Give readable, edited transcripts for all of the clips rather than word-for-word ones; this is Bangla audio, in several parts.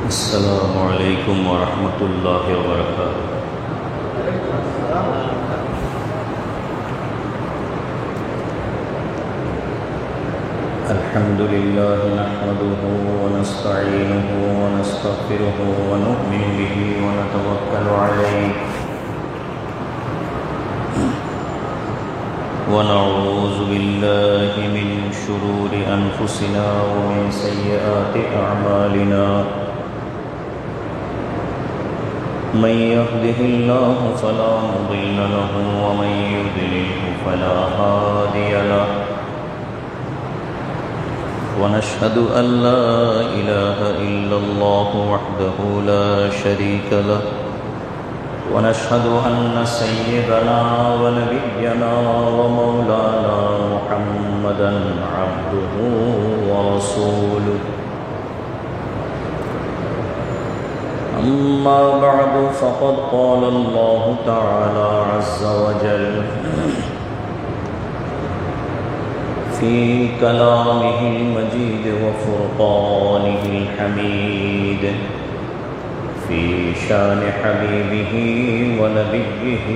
السلام عليكم ورحمة الله وبركاته. الحمد لله نحمده ونستعينه ونستغفره ونؤمن به ونتوكل عليه ونعوذ بالله من شرور أنفسنا ومن سيئات أعمالنا. من يهده الله فلا مضل له ومن يضلله فلا هادي له. ونشهد أن لا إله إلا الله وحده لا شريك له. ونشهد أن سيدنا ونبينا ومولانا محمدا عبده ورسوله. أما بعد فقد قال الله تعالى عز وجل في كلامه المجيد وفرقانه الحميد في شان حبيبه ونبيه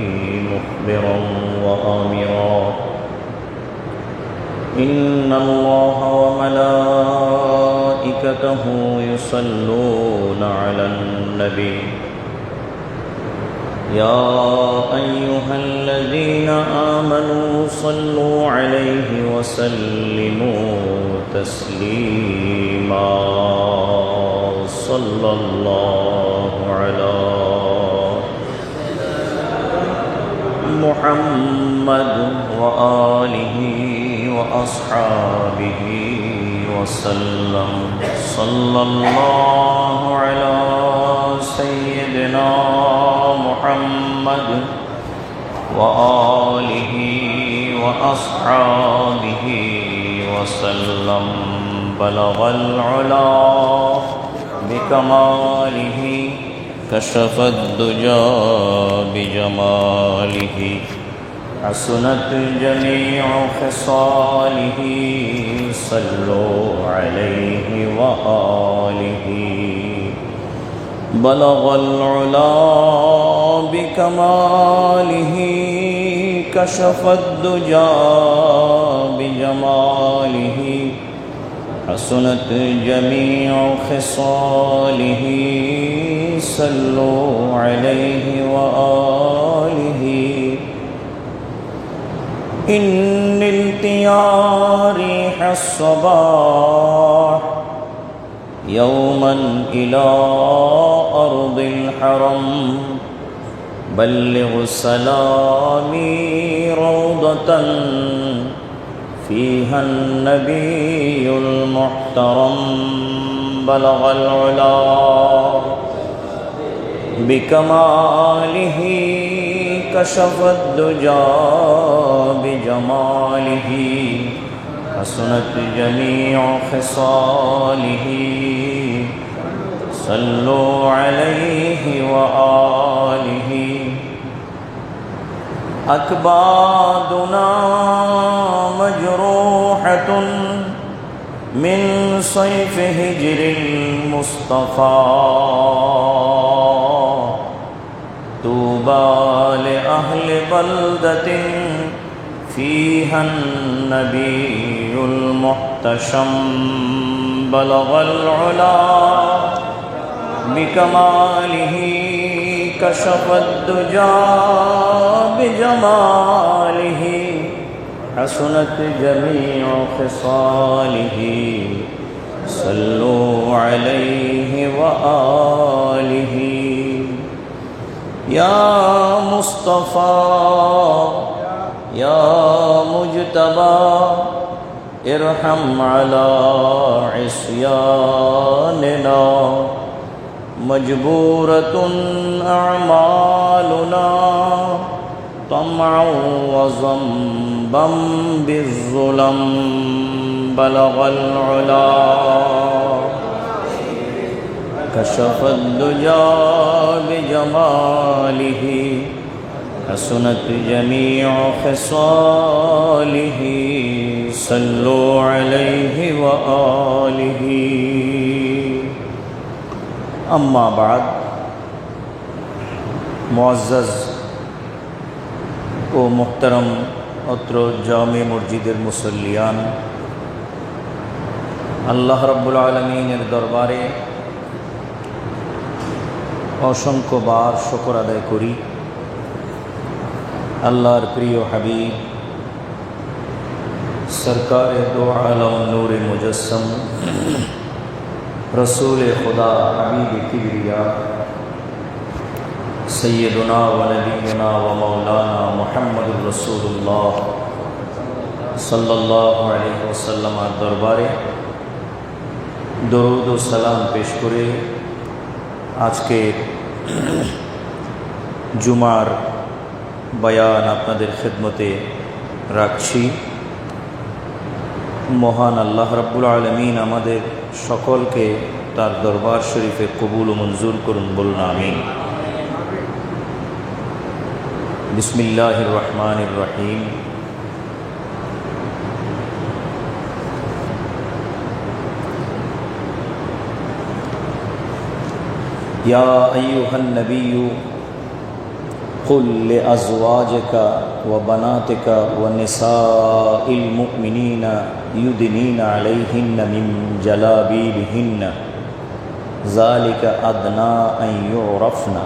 مخبرا وآمرا: إن الله وملائكته يصلون على النبي يا أيها الذين آمنوا صلوا عليه وسلموا تسليما. صلى الله على محمد وآله وأصحابه وسلم. صلى الله على سيدنا محمد وآله وأصحابه وسلم. بلغ العلا بكماله كشف الدجى بجماله حسنت جميع خصاله. صلوا عليه وآله. بلغ العلا بكماله كشف الدجى بجماله حسنت جميع خصاله. صلوا عليه وآله. إن التيا ريح الصباح يوما إلى أرض الحرم. بلغ سلامي روضة فيها النبي المحترم. بلغ العلا بكماله كشف الدجى بجماله حسنت جميع خصاله. صلوا عليه وآله. أكبادنا مجروحة من صيف هجر المصطفى. طوبى لأهل بلدة فيها النبي المحتشم. بلغ العلا بكماله كشف الدجى بجماله حسنت جميع خصاله. صلوا عليه وآله. يا مصطفى يا مجتبى ارحم على عصياننا. مجبورة أعمالنا طمعا وذنبا بالظلم. بلغ العلا كشف الدجى بجماله حسنت جميع خصاله. صلوا عليه وآله. अम्मा बाद मुअज़्ज़ज़ ও মুহতারম অত্র জামে মসজিদের মুসল্লিয়ান, আল্লাহ রাব্বুল আলামিনের দরবারে অসংখ্যবার শুকর আদায় করি। আল্লাহর প্রিয় হাবিব সরকারে দো আলম নূরে মুজস্সম রসূল খুদা হাবিব কিবরিয়া सैयदुना व नबीना व मौलाना मुहम्मदुर रसूलुल्लाह सल्लल्लाहु अलैहि वसल्लम दरबारे दरूद व सलाम पेश करे आज के जुमार बयान आपनादेर खिदमते राखছি। महान आल्लाह रब्बुल आलमीन आमादेर सकलके तार दरबार शरीफे कबुल व मंजूर करुन, बोलुन आमीन। बिस्मिल्लाहिर रहमानिर रहीम। या अय्युहन नबिय्यु कुल लिअज़वाजिका व बनातिका व निसाइल मुमिनीना युदनीना अलैहिन्ना मिन जलाबीबिहिन्ना ज़ालिका अदना अन युरफ़ना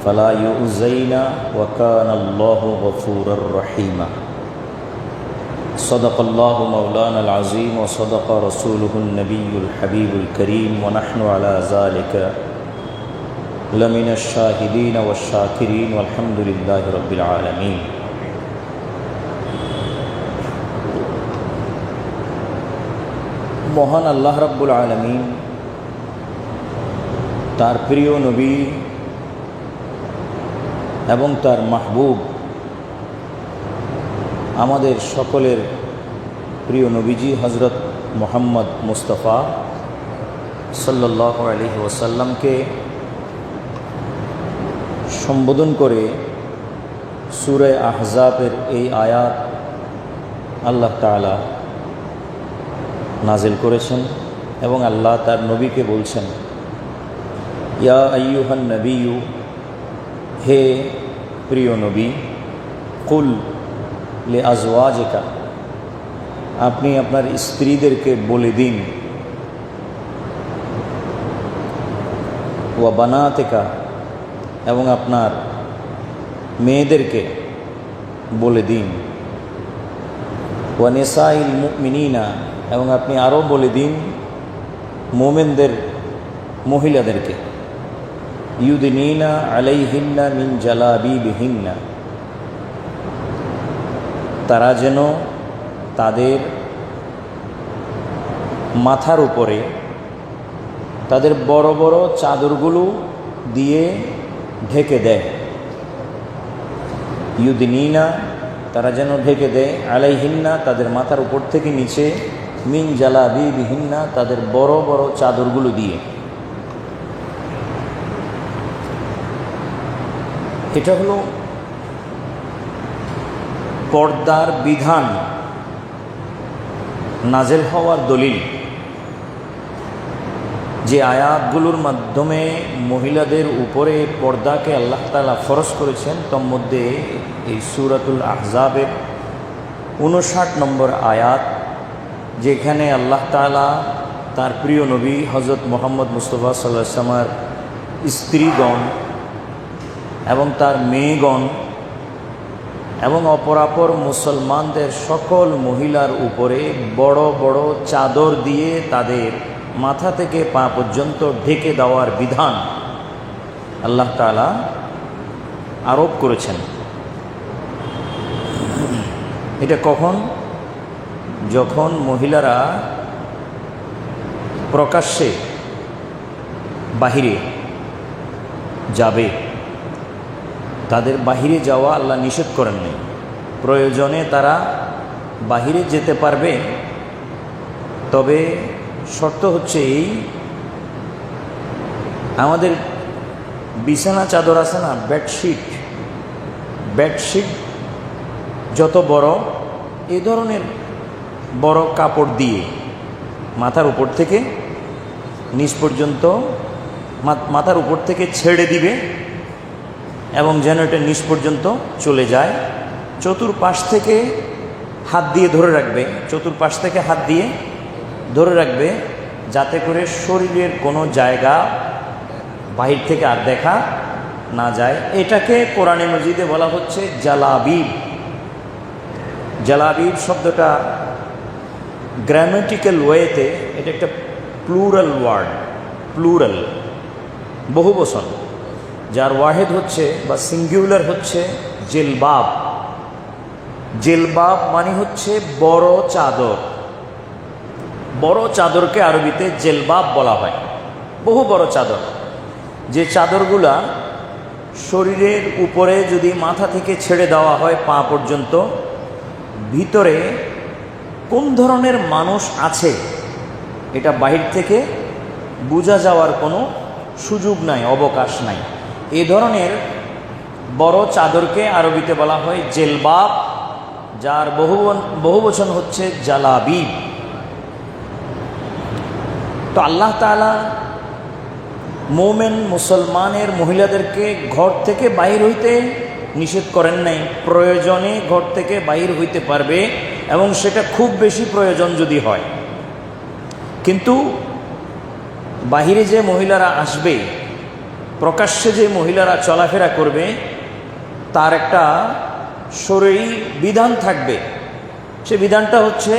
फला युज़ैना व कानल्लाहु गफ़ूरर रहीमा। सदक़ल्लाहु मौलानल अज़ीम व सदक़ रसूलुहुन नबियुल हबीबुल करीम व नहनु अला ज़ालिका लमिनश शाहिदीन व शाकिरीन वल्हम्दुलिल्लाहि रब्बिल आलमीन। महान अल्लाह रब्बुल आलमीन तार प्रिय नबी এবং তার মাহবুব আমাদের সকলের প্রিয় নবীজি হযরত মুহাম্মদ মুস্তাফা সাল্লাল্লাহু আলাইহি ওয়াসাল্লামকে সম্বোধন করে সূরা আহজাবের এই আয়াত আল্লাহ তাআলা নাজিল করেছেন এবং আল্লাহ তার নবীকে বলছেন, ইয়া আইয়ুহান নবিয়্যু, হে প্রিয় নবী, কুল লে আজওয়াজিকা, আপনি আপনার স্ত্রীদেরকে বলে দিন, ওয়া বানাতিকা, এবং আপনার মেয়েদেরকে বলে দিন, ওয়া নিসাইল মুমিনিনা, এবং আপনি আরও বলে দিন মোমেনদের মহিলাদেরকে, ইউদিনিনা আলাইহিন্না মিন জালাবিবিহিন্না, তারা যেন তাদের মাথার উপরে তাদের বড় বড় চাদরগুলো দিয়ে ঢেকে দেয়। ইউদিনিনা, তারা যেন ঢেকে দেয়, আলাইহিন্না, তাদের মাথার উপর থেকে নিচে, মিন জালাবিবিহিন্না, তাদের বড় বড় চাদরগুলো দিয়ে। এটা হলো পর্দার বিধান নাজেল হওয়ার দলিল। যে আয়াতগুলোর মাধ্যমে মহিলাদের উপরে পর্দাকে আল্লাহ তাআলা ফরজ করেছেন, তার মধ্যে এই সূরাতুল আহজাবের 59 নম্বর আয়াত, যেখানে আল্লাহ তাআলা তার প্রিয় নবী হযরত মুহাম্মদ মুস্তাফা সাল্লাল্লাহু আলাইহি ওয়াসাল্লামের স্ত্রীগণ এবং তার মেয়েগণ এবং অপরাপর মুসলমানদের সকল মহিলার উপরে বড় বড় চাদর দিয়ে তাদের মাথা থেকে পা পর্যন্ত ঢেকে দেওয়ার বিধান আল্লাহ তাআলা আরোপ করেছেন। এটা কখন? যখন মহিলারা প্রকাশ্যে বাহিরে যাবে, তাদের বাহিরে যাওয়া আল্লাহ নিষেধ করেন নাই। প্রয়োজনে তারা বাহিরে যেতে পারবে, তবে শর্ত হচ্ছে এই, আমাদের বিছানা চাদর আছে না, বেডশিট যত বড়, এই ধরনের বড় কাপড় দিয়ে মাথার উপর থেকে নিচ পর্যন্ত মাথার উপর থেকে ছেড়ে দিবে এবং যেন এটা নিচ পর্যন্ত চলে যায়। চতুর্পাশ থেকে হাত দিয়ে ধরে রাখবে, চতুর্পাশ থেকে হাত দিয়ে ধরে রাখবে, যাতে করে শরীরের কোনো জায়গা বাহির থেকে আর দেখা না যায়। এটাকে কোরআনে মজিদে বলা হচ্ছে জালাবিব। জালাবিব শব্দটা গ্রামেটিক্যাল ওয়েতে এটা একটা প্লুরাল ওয়ার্ড, প্লুরাল বহুবচন, যার ওয়াহেদ হচ্ছে বা সিঙ্গুলার হচ্ছে জিলবাব। জিলবাব মানে হচ্ছে বড় চাদর। বড় চাদরকে আরবিতে জিলবাব বলা হয়, বহু বড় চাদর। যে চাদরগুলা শরীরের উপরে যদি মাথা থেকে ছেড়ে দেওয়া হয় পা পর্যন্ত, ভিতরে কোন ধরনের মানুষ আছে এটা বাহির থেকে বোঝা যাওয়ার কোনো সুযোগ নাই, অবকাশ নাই। এ ধরনের বড় চাদরকে আরবিতে বলা হয় জেলবাব, যার বহুবচন হচ্ছে জালাবিব। তো আল্লাহ তাআলা মোমেন মুসলমানের মহিলাদেরকে ঘর থেকে বাহির হইতে নিষেধ করেন নাই। প্রয়োজনে ঘর থেকে বাহির হইতে পারবে এবং সেটা খুব বেশি প্রয়োজন যদি হয়। কিন্তু বাহিরে যে মহিলারা আসবে, প্রকাশ্যে যে মহিলারা চলাফেরা করবে, তার একটা শরীরী বিধান থাকবে। সে বিধানটা হচ্ছে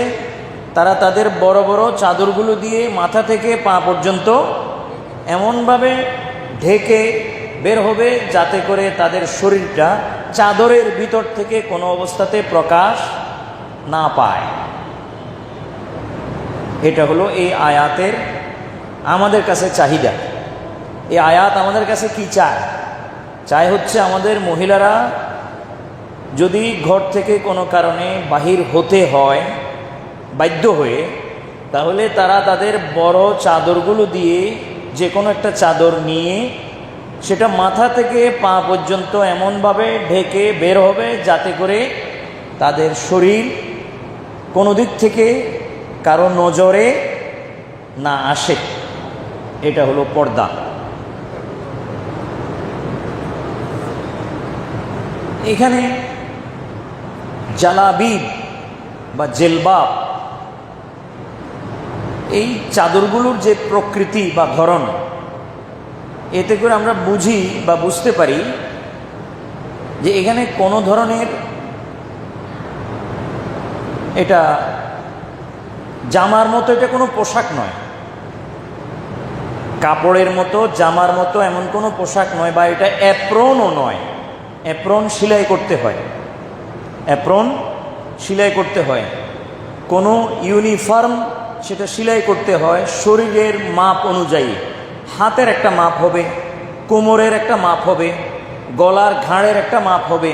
তারা তাদের বড় বড় চাদরগুলো দিয়ে মাথা থেকে পা পর্যন্ত এমনভাবে ঢেকে বের হবে যাতে করে তাদের শরীরটা চাদরের ভিতর থেকে কোনো অবস্থাতে প্রকাশ না পায়। এটা হলো এই আয়াতের আমাদের কাছে চাহিদা। এই আয়াত আমাদের কাছে কি চায়? চায় হচ্ছে আমাদের মহিলারা যদি ঘর থেকে কোনো কারণে বাহির হতে হয় বাধ্য হয়ে, তাহলে তারা তাদের বড় চাদরগুলো দিয়ে যে কোনো একটা চাদর নিয়ে সেটা মাথা থেকে পা পর্যন্ত এমনভাবে ঢেকে বের হবে যাতে করে তাদের শরীর কোনো দিক থেকে কারো নজরে না আসে। এটা হলো পর্দা। এখানে জালাবিব বা জেলবাব, এই চাদরগুলোর যে প্রকৃতি বা ধরন, এতে করে আমরা বুঝি বা বুঝতে পারি যে এখানে কোনো ধরনের এটা জামার মতো, এটা কোনো পোশাক নয়, কাপড়ের মতো জামার মতো এমন কোনো পোশাক নয়, বা এটা অ্যাপ্রনও নয়। অ্যাপ্রন সেলাই করতে হয়, অ্যাপ্রন সেলাই করতে হয়, কোনো ইউনিফর্ম সেটা সেলাই করতে হয় শরীরের মাপ অনুযায়ী। হাতের একটা মাপ হবে, কোমরের একটা মাপ হবে, গলার ঘাড়ের একটা মাপ হবে,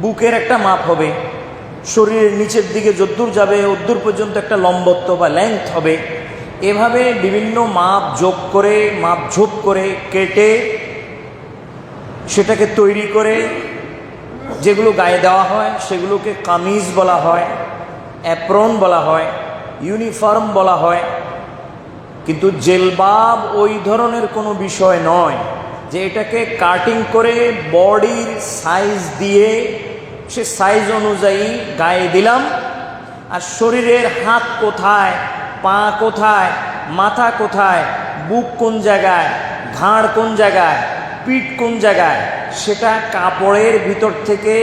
বুকের একটা মাপ হবে, শরীরের নিচের দিকে যদ্দূর যাবে অদ্দূর পর্যন্ত একটা লম্বত্ব বা লেংথ হবে। এভাবে বিভিন্ন মাপ যোগ করে, মাপ ঝোপ করে কেটে সেটাকে তৈরি করে যেগুলো গায়ে দেওয়া হয় সেগুলোকে কামিজ বলা হয়, অ্যাপ্রন বলা হয়, ইউনিফর্ম বলা হয়। কিন্তু জেলবাব ওই ধরনের কোনো বিষয় নয় যে এটাকে কাটিং করে বডির সাইজ দিয়ে সে সাইজ অনুযায়ী গায়ে দিলাম, আর শরীরের হাত কোথায়, পা কোথায়, মাথা কোথায়, বুক কোন জায়গায়, ঘাড় কোন জায়গায়, পিঠ কোন জায়গায়, সেটা কাপড়ের ভিতর থেকে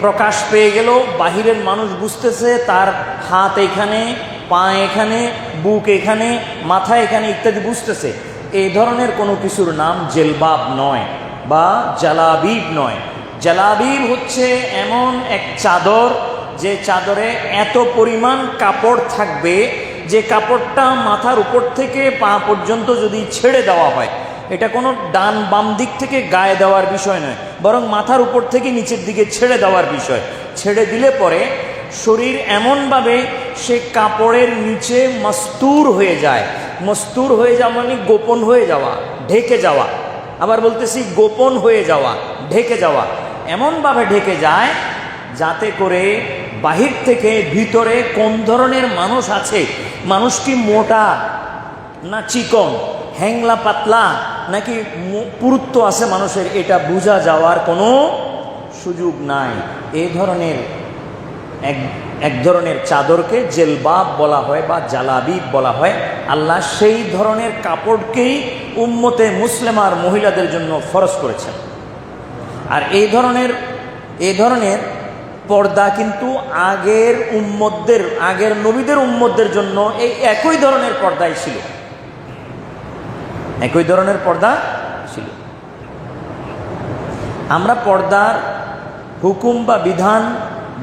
প্রকাশ পেয়ে গেল। বাহিরের মানুষ বুঝতেছে তার হাত এখানে, পা এখানে, বুক এখানে, মাথা এখানে ইত্যাদি বুঝতেছে। এই ধরনের কোনো কিছুর নাম জেলবাব নয় বা জালাবিব নয়। জালাবিব হচ্ছে এমন এক চাদর যে চাদরে এত পরিমাণ কাপড় থাকবে যে কাপড়টা মাথার উপর থেকে পা পর্যন্ত যদি ছেড়ে দেওয়া হয়, এটা কোনো ডান বাম দিক থেকে গায়ে দেওয়ার বিষয় নয়, বরং মাথার উপর থেকে নিচের দিকে ছেড়ে দেওয়ার বিষয়। ছেড়ে দিলে পরে শরীর এমনভাবে সে কাপড়ের নিচে মস্তুর হয়ে যায়। মস্তুর হয়ে যাওয়া মানে গোপন হয়ে যাওয়া, ঢেকে যাওয়া। আবার বলতেছি গোপন হয়ে যাওয়া, ঢেকে যাওয়া। এমনভাবে ঢেকে যায় যাতে করে বাহির থেকে ভিতরে কোন ধরনের মানুষ আছে, মানুষ কি মোটা না চিকন, হ্যাংলা পাতলা নাকি পুরুত্ব আছে মানুষের, এটা বোঝা যাওয়ার কোনো সুযোগ নাই। এই ধরনের এক ধরনের চাদরকে জেলবাব বলা হয় বা জালাবিব বলা হয়। আল্লাহ সেই ধরনের কাপড়কেই উম্মতে মুসলিমার মহিলাদের জন্য ফরজ করেছেন। আর এই ধরনের পর্দা কিন্তু আগের নবীদের উম্মতদের জন্য এই একই ধরনের পর্দাই ছিল, একই ধরনের পর্দা ছিল। আমরা পর্দার হুকুম বা বিধান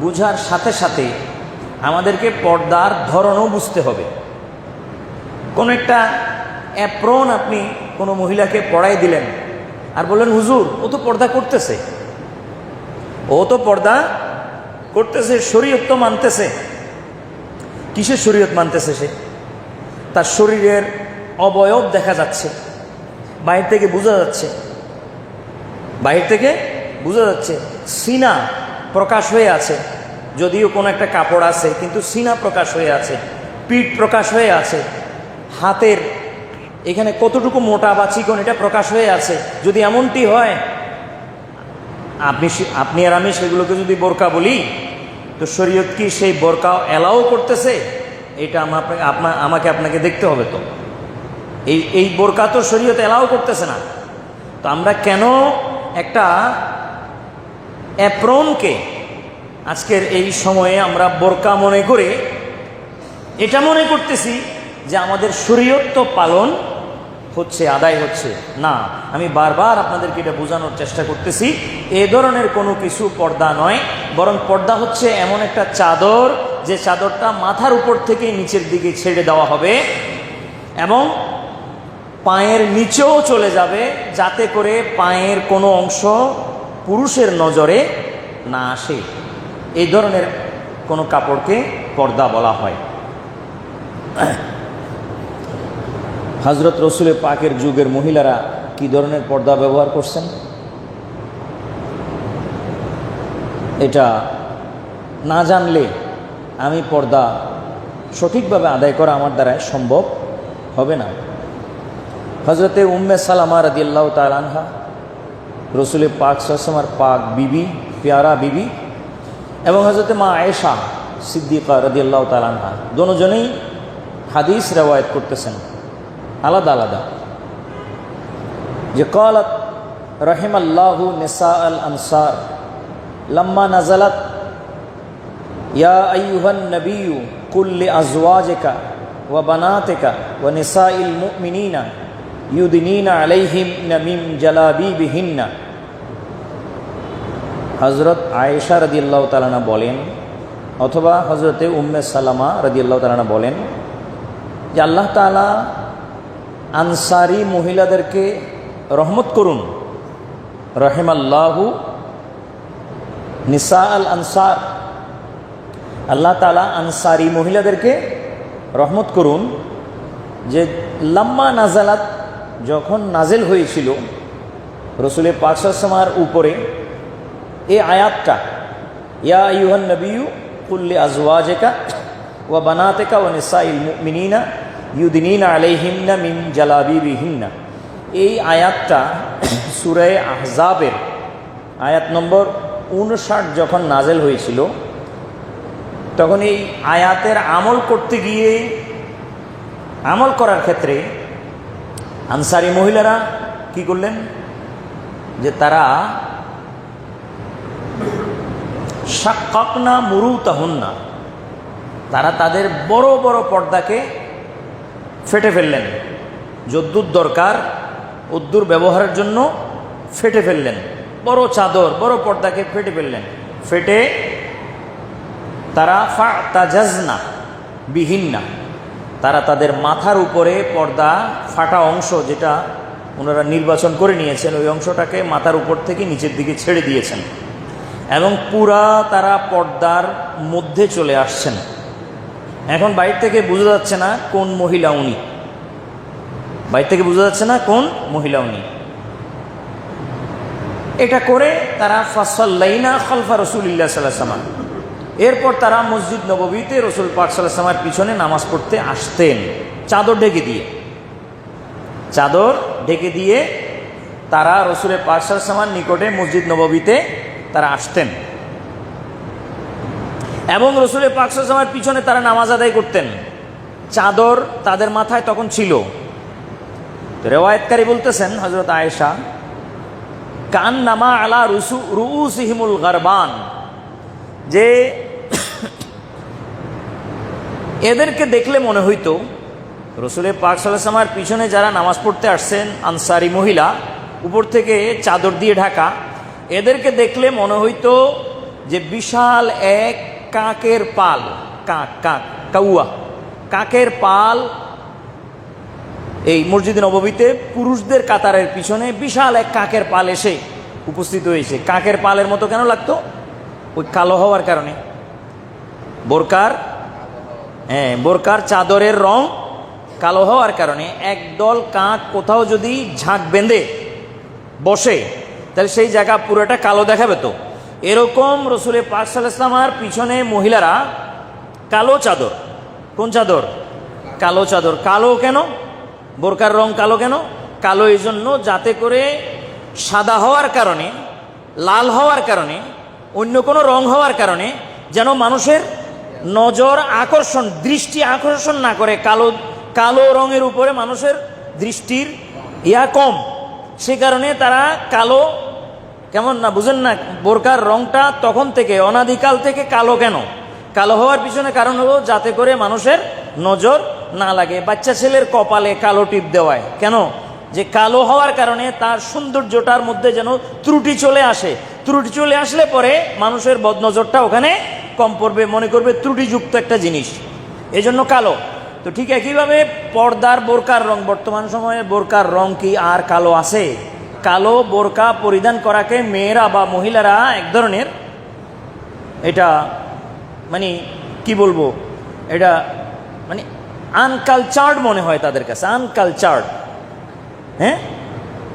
বুঝার সাথে সাথে আমাদেরকে পর্দার ধরনও বুঝতে হবে। কোন একটা অ্যাপ্রন আপনি কোনো মহিলাকে পড়াই দিলেন আর বললেন, হুজুর ও তো পর্দা করতেছে, শরীয়ত তো মানতেছে। কিসের শরীয়ত মানতেছে? সে তার শরীরের অবয়ব দেখা যাচ্ছে, বাহির থেকে বোঝা যাচ্ছে, সিনা প্রকাশ হয়ে আছে, যদিও কোনো একটা কাপড় আছে কিন্তু সিনা প্রকাশ হয়ে আছে, পিঠ প্রকাশ হয়ে আছে, হাতের এখানে কতটুকু মোটা বা চিকন এটা প্রকাশ হয়ে আছে। যদি এমনটি হয়, আপনি আর আমি সেগুলোকে যদি বোরকা বলি, তো শরীয়ত কি সেই বোরকা অ্যালাউ করতেছে? এটা আমাকে আপনাকে দেখতে হবে। তো এই বোরকা তো শরীয়ত অ্যালাউ করতেছে না। তো আমরা কেন একটা অ্যাপ্রনকে আজকের এই সময়ে আমরা বোরকা মনে করে এটা মনে করতেছি যে আমাদের শরীয়ত তো পালন হচ্ছে, আদায় হচ্ছে না। আমি বারবার আপনাদেরকে এটা বোঝানোর চেষ্টা করতেছি, এ ধরনের কোনো কিছু পর্দা নয়, বরং পর্দা হচ্ছে এমন একটা চাদর, যে চাদরটা মাথার উপর থেকে নিচের দিকে ছেড়ে দেওয়া হবে এবং পায়ের নিচেও চলে যাবে, যাতে করে পায়ের কোনো অংশ পুরুষের নজরে না আসে। এই ধরনের কোনো কাপড়কে পর্দা বলা হয়। হযরত রসুল পাকের যুগের মহিলারা কি ধরনের পর্দা ব্যবহার করছেন, এটা না জানলে আমি পর্দা সঠিকভাবে আদায় করা আমার দ্বারা সম্ভব হবে না। হজরতে উম্মে সালামা রাদিয়াল্লাহু তাআলা আনহা, রসুল পাক সাল্লাল্লাহু আলাইহি পাক বিবি, প্যারা বিবি, এবং হজরতে মা আয়েশা সিদ্দিকা রাদিয়াল্লাহু তাআলা আনহা, দুজনেই হাদিস রেওয়ায়াত করতেছেন আলাদা আলাদা, যে ক্বালাত রাহিমাল্লাহু নিসা আল আনসার লাম্মা নাযালাত ইয়া আইয়ুহান নবিয়্যু কুল লি আজওয়াজিকা ওয়া বানাতিকা ওয়া নিসাইল মুমিনিনা ইউদিনিনা আলাইহিন্না মিন জালাবিবিহিন্না। হযরত আয়েশা রাদিয়াল্লাহু তাআলা আনহা বলেন, অথবা হযরতে উম্মে সালামা রাদিয়াল্লাহু তাআলা আনহা বলেন যে আল্লাহ তাআলা আনসারি মহিলাদেরকে রহমত করুন। রাহিমাল্লাহু নিসা আল আনসার, আল্লাহ তাআলা আনসারি মহিলাদেরকে রহমত করুন, যে লাম্মা নাজালাত, যখন নাজেল হয়েছিল রসুল পাক সাল্লাল্লাহু আলাইহি ওয়াসাল্লামের উপরে এই আয়াতটা, ইয়া আইয়ুহান নবিয়্যু কুল লি আজওয়াজিকা ওয়া বানাতিকা ওয়া নিসাইল মুমিনিনা ইউদিনিনা আলাইহিন্না মিন জালাবিবিহিন্না। এই আয়াতটা সূরা আহজাবের আয়াত নম্বর 59 যখন নাজেল হয়েছিল, তখন এই আয়াতের আমল করতে গিয়ে, আমল করার ক্ষেত্রে আনসারি মহিলারা কি করলেন, যে তারা শাক্কাকনা মুরুতাহুন্না, তারা তাদের বড় বড় পর্দাকে ফেটে ফেললেন, যদ্দুর দরকার উদ্দুর ব্যবহারের জন্য ফেটে ফেললেন, বড় চাদর বড় পর্দাকে ফেটে ফেললেন। ফেটে তারা ফাতাজাজনা বিহিন্না, তারা তাদের মাথার উপরে পর্দা ফাটা অংশ, যেটা ওনারা নির্বাচন করে নিয়েছেন, ওই অংশটাকে মাথার উপর থেকে নিচের দিকে ছেড়ে দিয়েছেন এবং পুরা তারা পর্দার মধ্যে চলে আসছেন। এখন বাইরে থেকে বোঝা যাচ্ছে না কোন মহিলা উনি, বাইরে থেকে বোঝা যাচ্ছে না কোন মহিলা উনি। এটা করে তারা ফাসাল্লাইনা খালফা রাসূলিল্লাহ সাল্লাল্লাহু আলাইহি ওয়াসাল্লাম, এরপর তারা মসজিদ নববীতে রসুল পাক সাল্লাল্লাহু আলাইহি ওয়াসাল্লামের পিছনে নামাজ পড়তে আসতেন চাদর ঢেকে দিয়ে। চাদর ঢেকে দিয়ে তারা রসুলের পাক সাল্লাল্লাহু আলাইহি ওয়াসাল্লামের নিকটে মসজিদ নববীতে তারা আসতেন এবং রসুলের পাক সাল্লাল্লাহু আলাইহি ওয়াসাল্লামের পিছনে তারা নামাজ আদায় করতেন। চাদর তাদের মাথায় তখন ছিল। রেওয়ায়েতকারী বলতেছেন হযরত আয়েশা, কান নামা আলা রুউসিহিমুল গারবান, যে এদেরকে দেখলে মনে হইতো রসুলের পাক সাল্লাল্লাহু আলাইহি ওয়াসাল্লামের পিছনে যারা নামাজ পড়তে আসছেন আনসারি মহিলা, উপর থেকে চাদর দিয়ে ঢাকা, এদেরকে দেখলে মনে হইতো যে বিশাল এক কাকের পাল, কাউয়া কাকের পাল এই মসজিদ নববীতে পুরুষদের কাতারের পিছনে বিশাল এক কাকের পাল এসে উপস্থিত হয়েছে। কাকের পালের মতো কেন লাগতো? ওই কালো হওয়ার কারণে, বোরকার চাদরের রং কালো হওয়ার কারণে একদল কাক কোথাও যদি ঝাঁক বেঁধে বসে তাহলে সেই জায়গা পুরোটা কালো দেখাবে। তো এরকম রসুলের পাক সাল্লাল্লাহু আলাইহি ওয়াসাল্লামের পিছনে মহিলারা কালো চাদর, কোন চাদর? কালো চাদর। কালো কেন? বোরকার রং কালো কেন? কালো এই জন্য যাতে করে সাদা হওয়ার কারণে, লাল হওয়ার কারণে, অন্য কোনো রং হওয়ার কারণে যেন মানুষের নজর আকর্ষণ, দৃষ্টি আকর্ষণ না করে। কালো রঙের উপরে মানুষের দৃষ্টির কম, সে কারণে তারা কালো, কেমন না বুঝেন না, বোরকার রংটা তখন থেকে অনাদিকাল থেকে কালো। কেন কালো হওয়ার পিছনে কারণ হলো যাতে করে মানুষের নজর না লাগে। বাচ্চা ছেলের কপালে কালো টিপ দেওয়ায় কেন? যে কালো হওয়ার কারণে তার সৌন্দর্যটার মধ্যে যেন ত্রুটি চলে আসে। ত্রুটি চলে আসলে পরে মানুষের বদনজরটা ওখানে কম পড়বে, মনে করবে ত্রুটিযুক্ত একটা জিনিস, এজন্য কালো। তো ঠিক একইভাবে পর্দার বোরকার রং, বর্তমান সময়ে বোরকার রং কি আর কালো আছে? কালো বোরকা পরিধান করাকে মেয়েরা বা মহিলারা এক ধরনের, এটা মানে কি বলবো, এটা মানে আনকালচার্ড মনে হয় তাদের কাছে, আনকালচার্ড।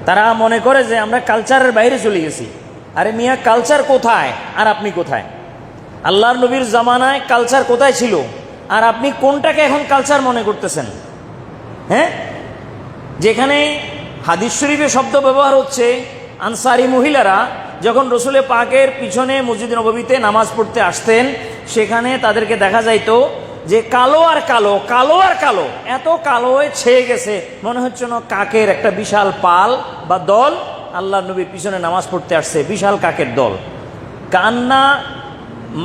তারা মনে করে যে আমরা কালচারের বাইরে চলে গেছি। আরে মিয়া, কালচার কোথায় আর আপনি কোথায়? আল্লাহর নবীর জামানায় কালচার কোথায় ছিল আর আপনি কোনটাকে এখন কালচার মনে করতেছেন? যেখানে হাদিস শরীফে শব্দ ব্যবহার হচ্ছে আনসারি মহিলারা যখন রসুলের পাকের পিছনে মসজিদ নববীতে নামাজ পড়তে আসতেন, সেখানে তাদেরকে দেখা যাইতো যে কালো আর কালো, কালো আর কালো, এত কালো হয়ে ছেয়ে গেছে, মনে হচ্ছে না কাকের একটা বিশাল পাল বা দল আল্লাহ নবীর পিছনে নামাজ পড়তে আসছে, বিশাল কাকের দল। কান্না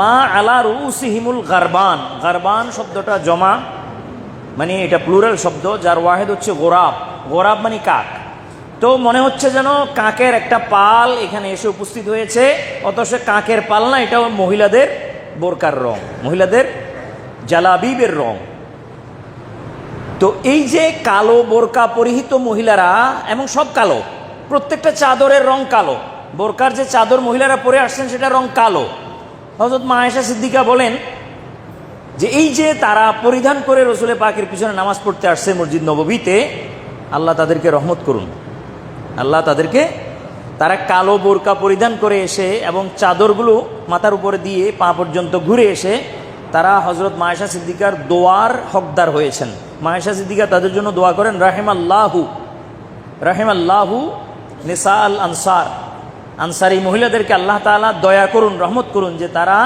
মা আলা রুউসিহিমুল গারবান, গারবান শব্দটা জমা, মানে এটা প্লুরাল শব্দ, যার ওয়াহেদ হচ্ছে গোরাব। গোরাব মানে কাক। তো মনে হচ্ছে যেন কাকের একটা পাল এখানে এসে উপস্থিত হয়েছে, অথচ কাকের পাল না, এটা মহিলাদের বোরকার রং, মহিলাদের জালাবিবের রং। তো এই যে কালো বোরকা পরিহিত মহিলারা, এবং সব কালো, প্রত্যেকটা চাদরের রং কালো। বোরকার যে চাদর মহিলারা পরে আসছেন সেটা রং কালো। হযরত মা আয়েশা সিদ্দিকা বলেন যে এই যে তারা পরিধান করে রসুলের পাকের পিছনে নামাজ পড়তে আসছে মসজিদ নববীতে, আল্লাহ তাদেরকে রহমত করুন, আল্লাহ তাদেরকে, তারা কালো বোরকা পরিধান করে এসে এবং চাদরগুলো মাথার উপরে দিয়ে পা পর্যন্ত ঘুরে এসে তারা হযরত মা আয়েশা সিদ্দিকার দোয়ার হকদার হয়েছেন। মা আয়েশা সিদ্দিকা তাদের জন্য দোয়া করেন, রাহিমাল্লাহু নিসা আল আনসার, আনসারি মহিলাদেরকে আল্লাহ তাআলা দয়া করুন, রহমত করুন, যে তারা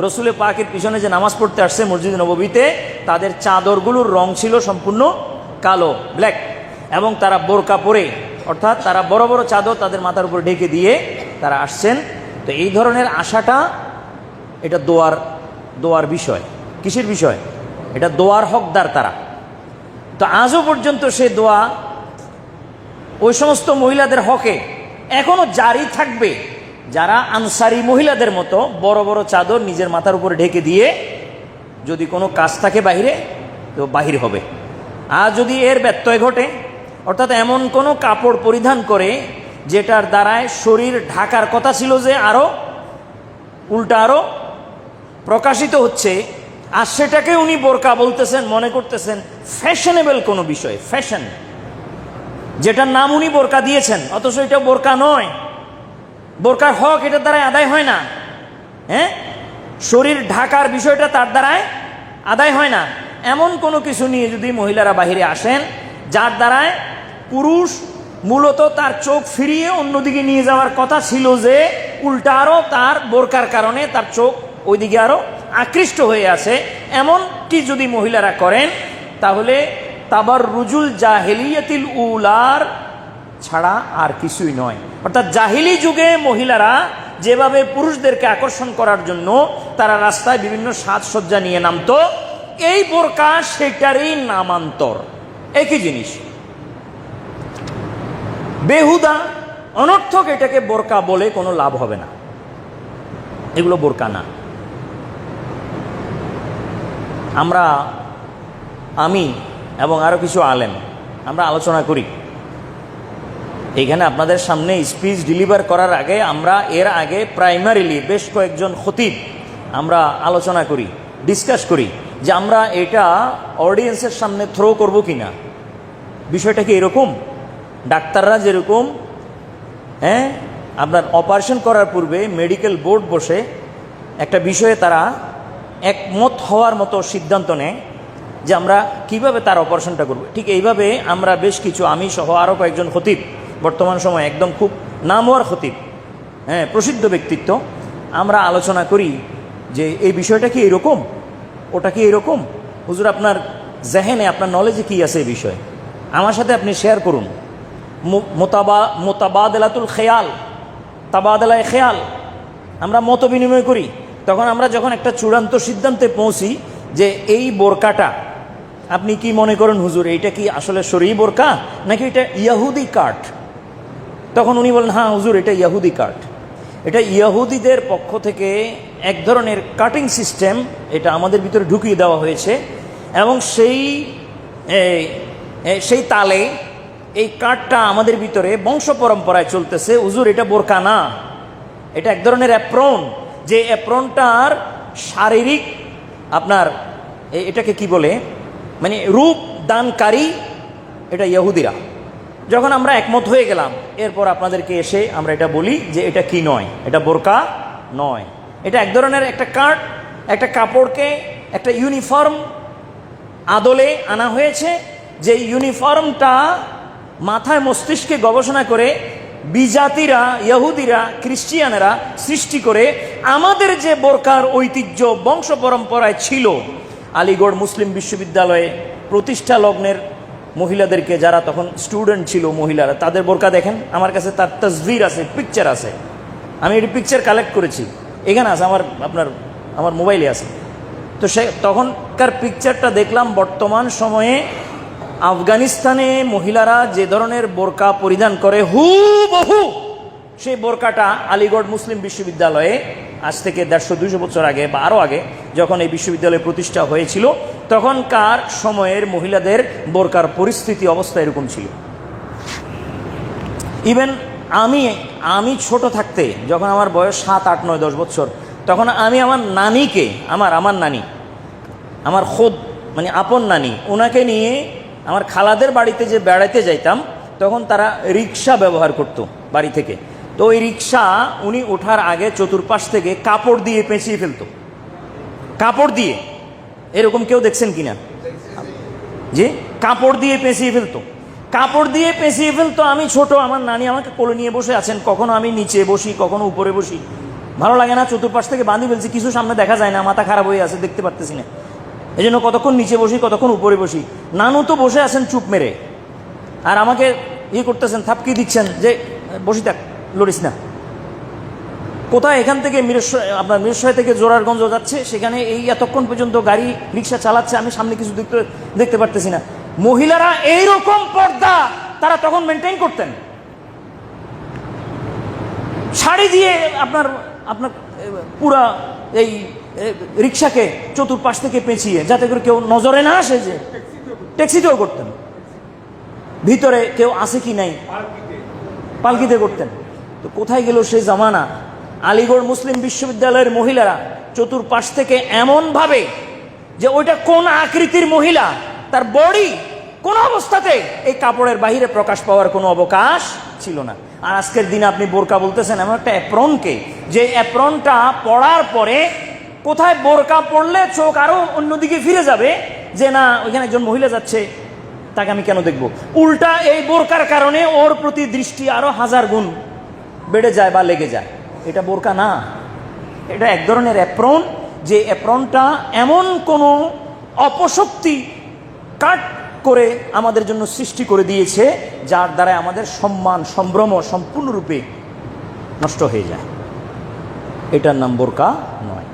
রসুলের পাকের পিছনে যে নামাজ পড়তে আসছে মসজিদ নববীতে, তাদের চাদরগুলোর রং ছিল সম্পূর্ণ কালো, ব্ল্যাক, এবং তারা বোরকা পরে, অর্থাৎ তারা বড় বড় চাদর তাদের মাথার উপর ঢেকে দিয়ে তারা আসছেন। তো এই ধরনের আশাটা, এটা দোয়ার বিষয়। কিসের বিষয়? এটা দোয়ার হকদার তারা। তো আজও পর্যন্ত সে দোয়া ওই সমস্ত মহিলাদের হকে এখনো জারি থাকবে যারা আনসারি মহিলাদের মতো বড় বড় চাদর নিজের মাথার উপরে ঢেকে দিয়ে যদি কোনো কাজ থাকে বাহিরে, তো বাহির হবে। আর যদি এর ব্যত্যয় ঘটে, অর্থাৎ এমন কোনো কাপড় পরিধান করে যেটার দ্বারায় শরীর ঢাকার কথা ছিল যে আরও উল্টা আরও প্রকাশিত হচ্ছে, আর সেটাকে উনি বোরকা বলতেছেন, মনে করতেছেন ফ্যাশনেবল কোনো বিষয়, ফ্যাশন, যেটার নাম উনি বোরকা দিয়েছেন, অথচ এটা বোরকা নয়। বোরকার হক এটার দ্বারাই আদায় হয় না। শরীর ঢাকার বিষয়টা তার দ্বারায় আদায় হয় না। এমন কোনো কিছু নিয়ে যদি মহিলারা বাহিরে আসেন যার দ্বারায় পুরুষ মূলত তার চোখ ফিরিয়ে অন্যদিকে নিয়ে যাওয়ার কথা ছিল, যে উল্টা আরও তার বোরকার কারণে তার চোখ ওইদিকে আরও আকৃষ্ট হয়ে আছে। এমনটি যদি মহিলারা করেন তাহলে তাবাররুজুল জাহিলিয়াতিল উলার ছাড়া আর কিছুই নয়। অর্থাৎ জাহিলি যুগে মহিলারা যেভাবে পুরুষদেরকে আকর্ষণ করার জন্য তারা রাস্তায় বিভিন্ন সাজসজ্জা নিয়ে নামতো, এই বোরকা সেটারই নামান্তর, একই জিনিস। বেহুদা অনর্থক এটাকে বোরকা বলে কোনো লাভ হবে না, এগুলো বোরকা না। আমি এবং আরও কিছু আলেম আমরা আলোচনা করি এইখানে আপনাদের সামনে স্পিচ ডেলিভার করার আগে। আমরা এর আগে প্রাইমারিলি বেশ কয়েকজন খতিব আমরা আলোচনা করি, ডিসকাস করি যে আমরা এটা অডিয়েন্সের সামনে থ্রো করব কি না। বিষয়টা কি এরকম, ডাক্তাররা যেরকম আপনার অপারেশন করার পূর্বে মেডিকেল বোর্ড বসে একটা বিষয়ে তারা একমত হওয়ার মতো সিদ্ধান্ত নেয় যে আমরা কিভাবে তার অপারেশনটা করব, ঠিক এইভাবে আমরা বেশ কিছু, আমি সহ আরও কয়েকজন খতিব, বর্তমান সময়ে একদম খুব নামওয়ার খতিব, প্রসিদ্ধ ব্যক্তিত্ব, আমরা আলোচনা করি যে এই বিষয়টা কি এরকম, ওটা কি এরকম। হুজুর আপনার জেহেনে, আপনার নলেজে কি আছে এই বিষয়ে, আমার সাথে আপনি শেয়ার করুন। মোতাবাদলাতুল খেয়াল, তাবাদলায় খেয়াল, আমরা মত বিনিময় করি। তখন আমরা যখন একটা চূড়ান্ত সিদ্ধান্তে পৌঁছি যে এই বোরকাটা আপনি কি মনে করেন হুজুর, এইটা কি আসলে শরঈ বোরকা নাকি এটা ইয়াহুদি কাট, তখন উনি বলেন হ্যাঁ হুজুর এটা ইয়াহুদি কাট। এটা ইয়াহুদিদের পক্ষ থেকে এক ধরনের কাটিং সিস্টেম এটা আমাদের ভিতরে ঢুকিয়ে দেওয়া হয়েছে, এবং সেই তালে এই কাটটা আমাদের ভিতরে বংশ পরম্পরায় চলতেছে। হুজুর এটা বোরকা না, এটা এক ধরনের অ্যাপ্রন, যে অ্যাপ্রনটার শারীরিক আপনার এটাকে কি বলে, মানে রূপ দানকারী এটা ইহুদিরা। যখন আমরা একমত হয়ে গেলাম, এরপর আপনাদেরকে এসে আমরা এটা বলি যে এটা কি নয়, এটা বোরকা নয়, এটা এক ধরনের একটা কাট, একটা কাপড়কে একটা ইউনিফর্ম আদলে আনা হয়েছে, যে ইউনিফর্মটা মাথায় মস্তিষ্কে গবেষণা করে বিজাতিরা, ইহুদিরা, খ্রিস্টিয়ানেরা সৃষ্টি করে আমাদের যে বোরকার ঐতিহ্য বংশ পরম্পরায় ছিল। আলিগড় মুসলিম বিশ্ববিদ্যালয়ে প্রতিষ্ঠা লগ্নের মহিলাদেরকে, যারা তখন স্টুডেন্ট ছিল মহিলারা, তাদের বোরকা দেখেন, আমার কাছে তার তসবির আছে, পিকচার আছে, আমি এটি পিকচার কালেক্ট করেছি, এখানে আছে আমার মোবাইলে আছে। তো সে তখনকার পিকচারটা দেখলাম, বর্তমান সময়ে আফগানিস্তানে মহিলারা যে ধরনের বোরকা পরিধান করে হুবহু সেই বোরকাটা আলিগড় মুসলিম বিশ্ববিদ্যালয়ে আজ থেকে 150-200 বছর আগে বা আরও আগে যখন এই বিশ্ববিদ্যালয় প্রতিষ্ঠা হয়েছিল, তখনকার সময়ের মহিলাদের বোরকার পরিস্থিতি অবস্থা এরকম ছিল। ইভেন আমি ছোট থাকতে, যখন আমার বয়স 7, 8, 9, 10 বছর, তখন আমি আমার নানিকে, আমার নানি, আমার খোদ মানে আপন নানি, ওনাকে নিয়ে আমার খালাদের বাড়িতে যে বেড়াইতে যাইতাম, তখন তারা রিক্সা ব্যবহার করতো বাড়ি থেকে। তো ওই রিক্সা উনি ওঠার আগে চতুর্পাশ থেকে কাপড় দিয়ে পেঁচিয়ে ফেলতো, কাপড় দিয়ে। এরকম কেউ দেখছেন কিনা? জি, কাপড় দিয়ে পেঁচিয়ে ফেলতো, কাপড় দিয়ে পেঁচিয়ে ফেলতো। আমি ছোট, আমার নানি আমাকে কোলে নিয়ে বসে আছেন, কখনো আমি নিচে বসি, কখনো উপরে বসি, ভালো লাগে না, চতুর্পাশ থেকে বাঁধি ফেলছি, কিছু সামনে দেখা যায় না, মাথা খারাপ হয়ে আছে, দেখতে পারতেছি না, এই জন্য কতক্ষণ নিচে বসি, কতক্ষণ উপরে বসি। নানু তো বসে আছেন চুপ মেরে, আর আমাকে করতেছেন, থাপকি দিচ্ছেন যে বসি থাক, লড়িস না। কোথায় এখান থেকে মিরসরাই থেকে জোরারগঞ্জ যাচ্ছে, সেখানে এই এতক্ষণ পর্যন্ত গাড়ি রিক্সা চালাচ্ছে, আমি সামনে কিছু দেখতে পারতেছি না। মহিলারা এইরকম পর্দা তারা তখন মেনটেন করতেন, শাড়ি দিয়ে আপনার পুরা এই রিক্সাকে চতুর্পাশ থেকে পেঁচিয়ে, যাতে করে কেউ নজরে না আসে, যে ট্যাক্সিতেও করতেন, ভিতরে কেউ আসে কি নাই পালকিতে করতেন। তো কোথায় গেল সেই জামানা? আলিগড় মুসলিম বিশ্ববিদ্যালয়ের মহিলারা চতুর্পাশ থেকে এমনভাবে, যে ওইটা কোন আকৃতির মহিলা, তার বডি কোন অবস্থাতে এই কাপড়ের বাহিরে প্রকাশ পাওয়ার কোনো অবকাশ ছিল না। আর আজকের দিনে আপনি বোরকা বলতেছেন এমন একটা অ্যাপ্রনকে, যে অ্যাপ্রনটা পরার পরে কোথায় বোরকা পড়লে চোখ আরো অন্যদিকে ফিরে যাবে, যে না ওইখানে একজন মহিলা যাচ্ছে, তাকে আমি কেন দেখব? উল্টা এই বোরকার কারণে ওর প্রতি দৃষ্টি আরো 1000 গুণ বেড়ে যায় বা লেগে যায়। এটা বোরকা না, এটা এক ধরনের অ্যাপ্রন, যে অ্যাপ্রনটা এমন কোনো অপশক্তি কাট করে আমাদের জন্য সৃষ্টি করে দিয়েছে যার দ্বারা আমাদের সম্মান সম্ভ্রম সম্পূর্ণরূপে নষ্ট হয়ে যায়। এটার নাম বোরকা নয়।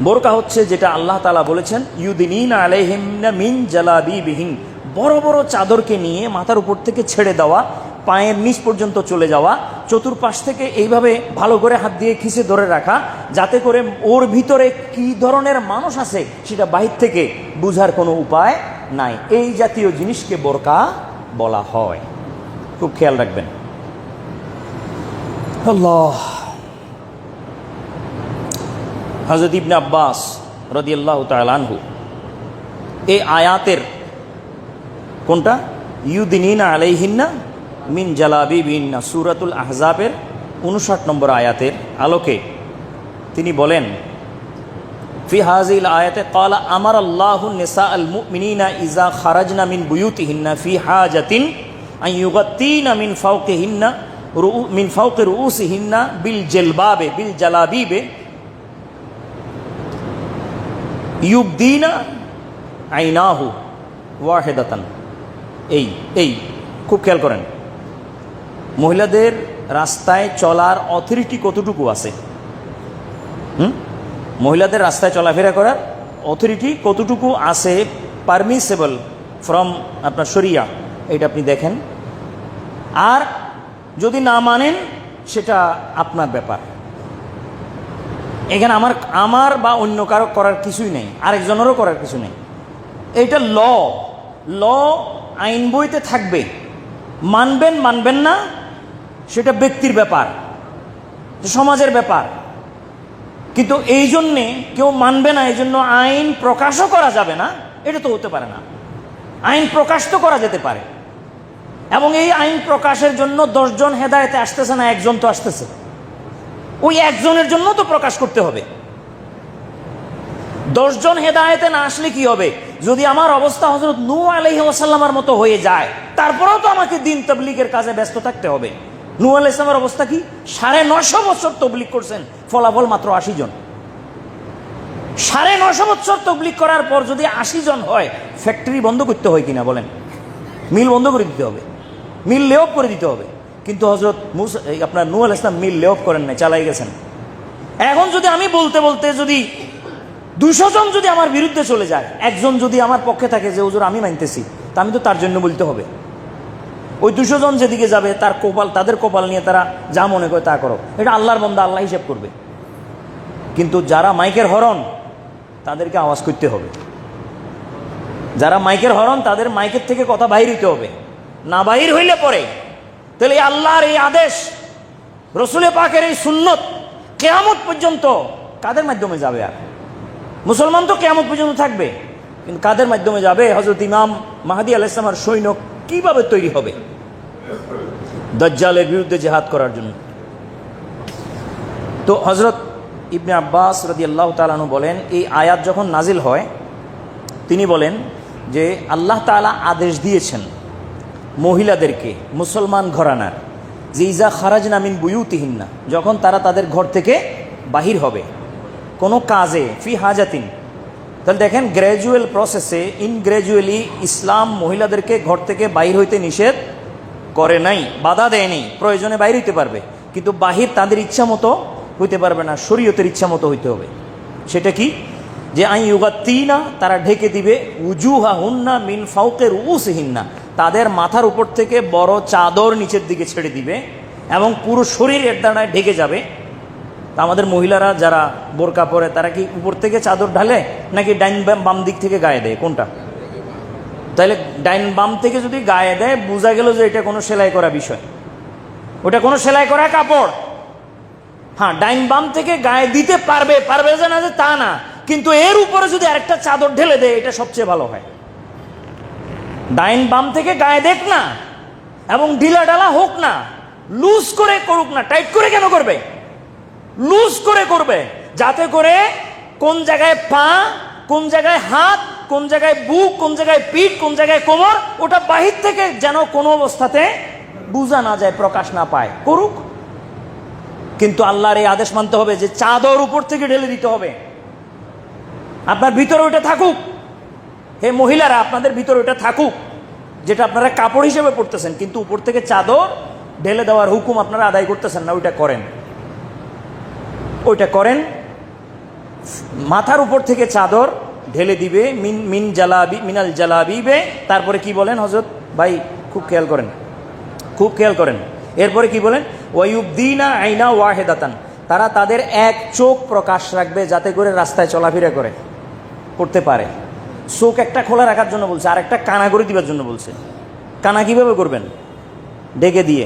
বোরকা হচ্ছে যেটা আল্লাহ তাআলা বলেছেন, ইউদিনিনা আলাইহিন্না মিন জালাবিবিহিন, বড় বড় চাদরকে নিয়ে মাথার উপর থেকে ছেড়ে দেওয়া, পায়ের নিচ পর্যন্ত চলে যাওয়া, চতুর্পাশ থেকে এইভাবে ভালো করে হাত দিয়ে খিসে ধরে রাখা, যাতে করে ওর ভিতরে কি ধরনের মানুষ আছে সেটা বাহির থেকে বুঝার কোনো উপায় নাই। এই জাতীয় জিনিসকে বোরকা বলা হয়। খুব খেয়াল রাখবেন। আল্লাহ। হযরত ইবনে আব্বাস রাদিয়াল্লাহু তাআলা আনহু এই আয়াতের, কোনটা, ইউদিনিনা আলাইহিন্না মিন জালাবিবিহিন্না, সূরাতুল আহজাবের 59 নম্বর আয়াতের আলোকে তিনি বলেন, ফি হাযিল আয়াতে ক্বালা আমারাল্লাহু নিসাআল মুমিনিনা ইযা খারাজনা মিন বুয়ুতিহিন্না ফি হাজাতিন আন ইউগাত্তিনা মিন ফাওকি রুউসিহিন্না বিল জালবাবে বিল জালাবিবে ইউবদিনা আইনাহু ওয়াহিদাতান। এই খুব খেয়াল করেন, মহিলাদের রাস্তায় চলার অথরিটি কতটুকু আছে? মহিলাদের রাস্তায় চলাফেরা করার অথরিটি কতটুকু আছে, পারমিসেবল ফ্রম আপনার শরিয়া, এটা আপনি দেখেন। আর যদি না মানেন সেটা আপনার ব্যাপার। এখানে আমার বা অন্য কারো করার কিছুই নেই, আরেকজনেরও করার কিছু নেই। এটা ল আইন বইতে থাকবে, মানবেন মানবেন না সেটা ব্যক্তির ব্যাপার, সমাজের ব্যাপার। কিন্তু এই জন্যে কেউ মানবে না, এই জন্য আইন প্রকাশও করা যাবে না, এটা তো হতে পারে না। আইন প্রকাশ তো করা যেতে পারে, এবং এই আইন প্রকাশের জন্য 10 জন হেদায়েতে আসতেছে না, একজন তো আসতেছে। ওই একজনের জন্য তো প্রকাশ করতে হবে। 10 জন হেদায়েতে না আসলে কি হবে? যদি আমার অবস্থা হযরত নূহ আলাইহিস সালামের মতো হয়ে যায়, তারপরেও তো আমাকে দিন তাবলীগের কাজে ব্যস্ত থাকতে হবে। নূহ আলাইহিস সালামের অবস্থা কি? 950 বছর তাবলীগ করছেন, ফলাফল মাত্র 80 জন। 950 বছর তাবলীগ করার পর যদি 80 জন হয়, ফ্যাক্টরি বন্ধ করতে হয় কিনা বলেন? মিল বন্ধ করে দিতে হবে, মিল লেঅফ করে দিতে হবে। কিন্তু হযরত আপনার নূহ আলাইহিস সালাম মিল লেঅফ করেন নাই, চালাই গেছেন। এখন যদি আমি বলতে বলতে যদি 200 জন যদি আমার বিরুদ্ধে চলে যায়, একজন যদি আমার পক্ষে থাকে যে হুজুর আমি মানতেছি, তা আমি তো তার জন্য বলতে হবে। ওই 200 জন যেদিকে যাবে তাদের কপাল নিয়ে তারা যা মনে করে তা করো, এটা আল্লাহর বান্দা, আল্লাহ হিসাব করবে। কিন্তু যারা মাইকের হরন তাদেরকে আওয়াজ করতে হবে। যারা মাইকের হরন তাদের মাইকের থেকে কথা বাহির হইতে হবে। না বাহির হইলে পরে তাহলে আল্লাহর এই আদেশ, রসুল পাকের এই সুন্নত কিয়ামত পর্যন্ত কাদের মাধ্যমে যাবে? আর মুসলমান তো কিয়ামত পর্যন্ত থাকবে, কিন্তু কাদের মাধ্যমে যাবে? হযরত ইমাম মাহদী আলাইহিস সালামের সৈন্য কিভাবে তৈরি হবে দাজ্জালের বিরুদ্ধে জিহাদ করার জন্য? তো হযরত ইবনে আব্বাস রাদিয়াল্লাহু তাআলা আনহু বলেন, এই আয়াত যখন নাজিল হয় তিনি বলেন যে আল্লাহ তাআলা আদেশ দিয়েছেন মহিলাদেরকে, মুসলমান ঘরানার, যে ইজা খারাজনা মিন বুয়ুতিহিন্না, যখন তারা তাদের ঘর থেকে বাহির হবে কোনো কাজে, ফি হাজাতিন। তাহলে দেখেন, গ্র্যাজুয়াল প্রসেসে, ইনগ্র্যাজুয়ালি ইসলাম মহিলাদেরকে ঘর থেকে বাহির হইতে নিষেধ করে নাই, বাধা দেয়নি। প্রয়োজনে বাইরে হইতে পারবে, কিন্তু বাহির তাদের ইচ্ছা মতো হইতে পারবে না, শরীয়তের ইচ্ছা মতো হইতে হবে। সেটা কি? যে আই ইউগাত্তিনা, তারা ঢেকে দিবে, উজুহাহুন্না মিন ফাওকি রুউসিহিন্না, তাদের মাথার উপর থেকে বড় চাদর নিচের দিকে ছেড়ে দিবে এবং পুরো শরীর এর দ্বারা ঢেকে যাবে। তা আমাদের মহিলারা যারা বোরকা পরে তারা কি উপর থেকে চাদর ঢালে নাকি ডাইন বাম দিক থেকে গায়ে দেয়? কোনটা? তাহলে ডাইন বাম থেকে যদি গায়ে দেয়, বোঝা গেল যে এটা কোনো সেলাই করা বিষয়, ওটা কোনো সেলাই করা কাপড়। হ্যাঁ, ডাইন বাম থেকে গায়ে দিতে পারবে, পারবে যে না যে তা না, কিন্তু এর উপরে যদি আরেকটা চাদর ঢেলে দেয় এটা সবচেয়ে ভালো হয়। ডাইন বাম থেকে গায়ে দেখ না, এবং ঢিলা ডালা হোক না, লুজ করে করুক না। টাইট করে কেন করবে? লুজ করে করবে, যাতে করে কোন জায়গায় পা, কোন জায়গায় হাত, কোন জায়গায় বুক, কোন জায়গায় পিঠ, কোন জায়গায় কোমর, ওটা বাহির থেকে যেন কোনো অবস্থাতে বোঝা না যায়, প্রকাশ না পায়, করুক। কিন্তু আল্লাহর এই আদেশ মানতে হবে যে চাদর উপর থেকে ঢেলে দিতে হবে। আপনার ভিতরে ওটা থাকুক, হে মহিলারা, আপনাদের ভিতরে ওটা থাকুক, যেটা আপনারা কাপড় হিসেবে পরতেছেন, কিন্তু উপর থেকে চাদর ঢেলে দেওয়ার হুকুম আপনারা আদায় করতেছেন না, ওইটা করেন, ওইটা করেন। মাথার উপর থেকে চাদর ঢেলে দিবে, মিনাল জালাবিবে। তারপরে কি বলেন হযরত ভাই, খুব খেয়াল করেন, খুব খেয়াল করেন। এরপরে কি বলেন? ওয়ায়ুবদিনা আইনা ওয়াহেদাতান, তারা তাদের এক চোখ প্রকাশ রাখবে, যাতে করে রাস্তায় চলাফেরা করে করতে পারে। চোখ একটা খোলা রাখার জন্য বলছে, আর একটা কানা করে দিবার জন্য বলছে। কানা কিভাবে করবেন? ঢেকে দিয়ে,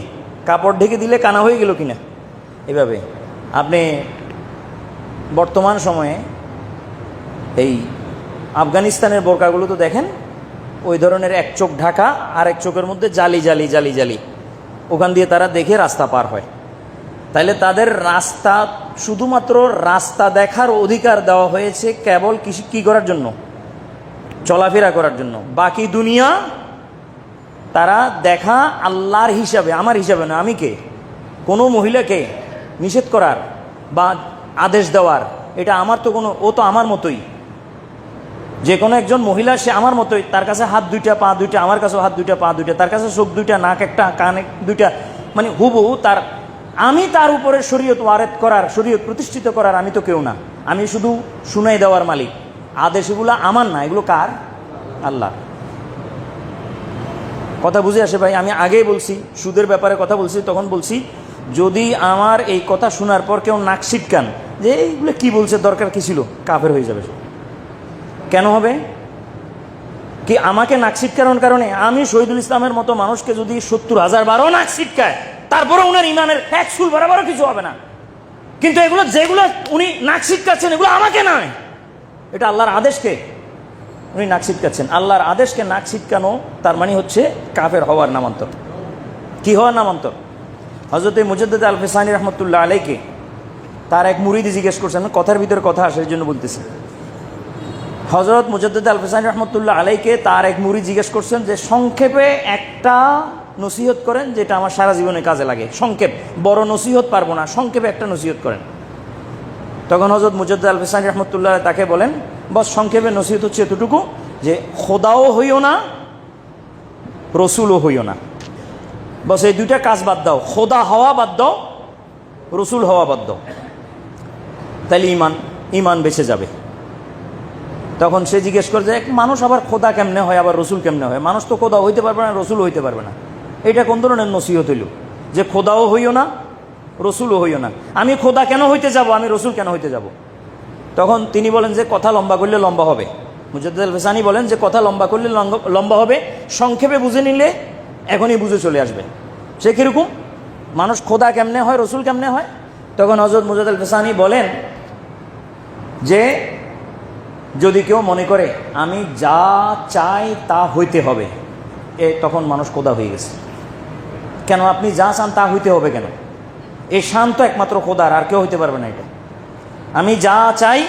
কাপড় ঢেকে দিলে কানা হয়ে গেল কিনা? এভাবে। আপনি বর্তমান সময়ে এই আফগানিস্তানের বোরকাগুলো তো দেখেন, ওই ধরনের এক চোখ ঢাকা আর এক চোখের মধ্যে জালি জালি জালি জালি, ওখান দিয়ে তারা দেখে রাস্তা পার হয়। তাইলে তাদের রাস্তা, শুধুমাত্র রাস্তা দেখার অধিকার দেওয়া হয়েছে কেবল কি করার জন্য? চলাফেরা করার জন্য। বাকি দুনিয়া তারা দেখা আল্লাহর হিসাবে, আমার হিসাবে না। আমি কে? কোনো মহিলাকে নিষেধ করার বা আদেশ দেওয়ার, এটা আমার তো কোনো, ও তো আমার মতোই। যে কোনো একজন মহিলা, সে আমার মতোই, তার কাছে হাত দুইটা, পা দুইটা, আমার কাছেও হাত দুইটা, পা দুইটা, তার কাছে চোখ দুইটা, নাক একটা, কান দুইটা, মানে হুবহু তার। আমি তার উপরে শরীয়ত ওয়ারেদ করার, শরীয়ত প্রতিষ্ঠিত করার আমি তো কেউ না, আমি শুধু শুনাই দেওয়ার মালিক। আদেশ এগুলো আমার না, এগুলো কার? আল্লাহ। কথা বুঝে আসে ভাই? আমি আগেই বলছি, সুদের ব্যাপারে কথা বলছি, তখন বলছি যদি আমার এই কথা শোনার পর কেউ নাক ছিটকান যে এইগুলো কি বলছে, দরকার কি ছিল, কাফের হয়ে যাবে। কেন হবে? কি আমাকে নাক ছিটকানোর কারণে? আমি শহীদুল ইসলামের মতো মানুষকে যদি 70,000 বারও নাক ছিটকায়, তারপরে উনার ইমানের এক চুল বরাবরও কিছু হবে না। কিন্তু এগুলো যেগুলো উনি নাক ছিটকাচ্ছেন, এগুলো আমাকে নয়, এটা আল্লাহর আদেশকে উনি নাক ছিটকাচ্ছেন। আল্লাহর আদেশকে নাক ছিটকানো, তার মানে হচ্ছে কাফের হওয়ার নামান্তর। কি হওয়ার নামান্তর? হযরত মুজাদ্দিদ আল ফিসানি রহমতুল্লাহ আলাইকে তার এক মুরিদি জিজ্ঞেস করছেন, কথার ভিতরে কথা আসে, এই জন্য বলতেছি। হযরত মুজাদ্দিদ আল ফিসানি রহমতুল্লাহ আলাইকে তার এক মুরিদ জিজ্ঞেস করছেন যে সংক্ষেপে একটা নসিহত করেন যেটা আমার সারা জীবনে কাজে লাগে। সংক্ষেপ, বড় নসিহত পারবো না, সংক্ষেপে একটা নসিহত করেন। তখন হযরত মুজাদ্দিদ আল ফিসানি রহমতুল্লাহ তাকে বলেন, বস সংক্ষেপে নসিহত হচ্ছে এতটুকু যে খোদাও হইও না, রসুলও হইও না। বস এই দুইটা কাজ বাদ দাও, খোদা হওয়া বাদ দাও, রসুল হওয়া বাদ দাও, তাইলে ইমান বেঁচে যাবে। তখন সে জিজ্ঞেস করে যে মানুষ আবার খোদা কেমনে হয়, আবার রসুল কেমনে হয়? মানুষ তো খোদা হইতে পারবে না, রসুল হইতে পারবে না। এটা কোন ধরনের নসিহত হইল যে খোদাও হইও না, রসুলও হইও না? আমি খোদা কেন হইতে যাব, আমি রসুল কেন হইতে যাব? তখন তিনি বলেন যে কথা লম্বা করলে লম্বা হবে। মুজাদ্দিদ আল ফিসানি বলেন যে কথা লম্বা করলে লম্বা হবে, সংক্ষেপে বুঝে নিলে এখনই বুঝে চলে আসবে। সে কিরকম? মানুষ খোদা কেমনে হয়, রসুল কেমনে হয়? তখন হযরত মুজাদ্দিদ আল ফিসানি বলেন যে যদি কেউ মনে করে আমি যা চাই তা হইতে হবে, তখন মানুষ খোদা হয়ে গেছে। কেন? আপনি যা চান তা হইতে হবে কেন? এই শান তো একমাত্র খোদার, আর কেউ হইতে পারবে না। এটা আমি যা চাই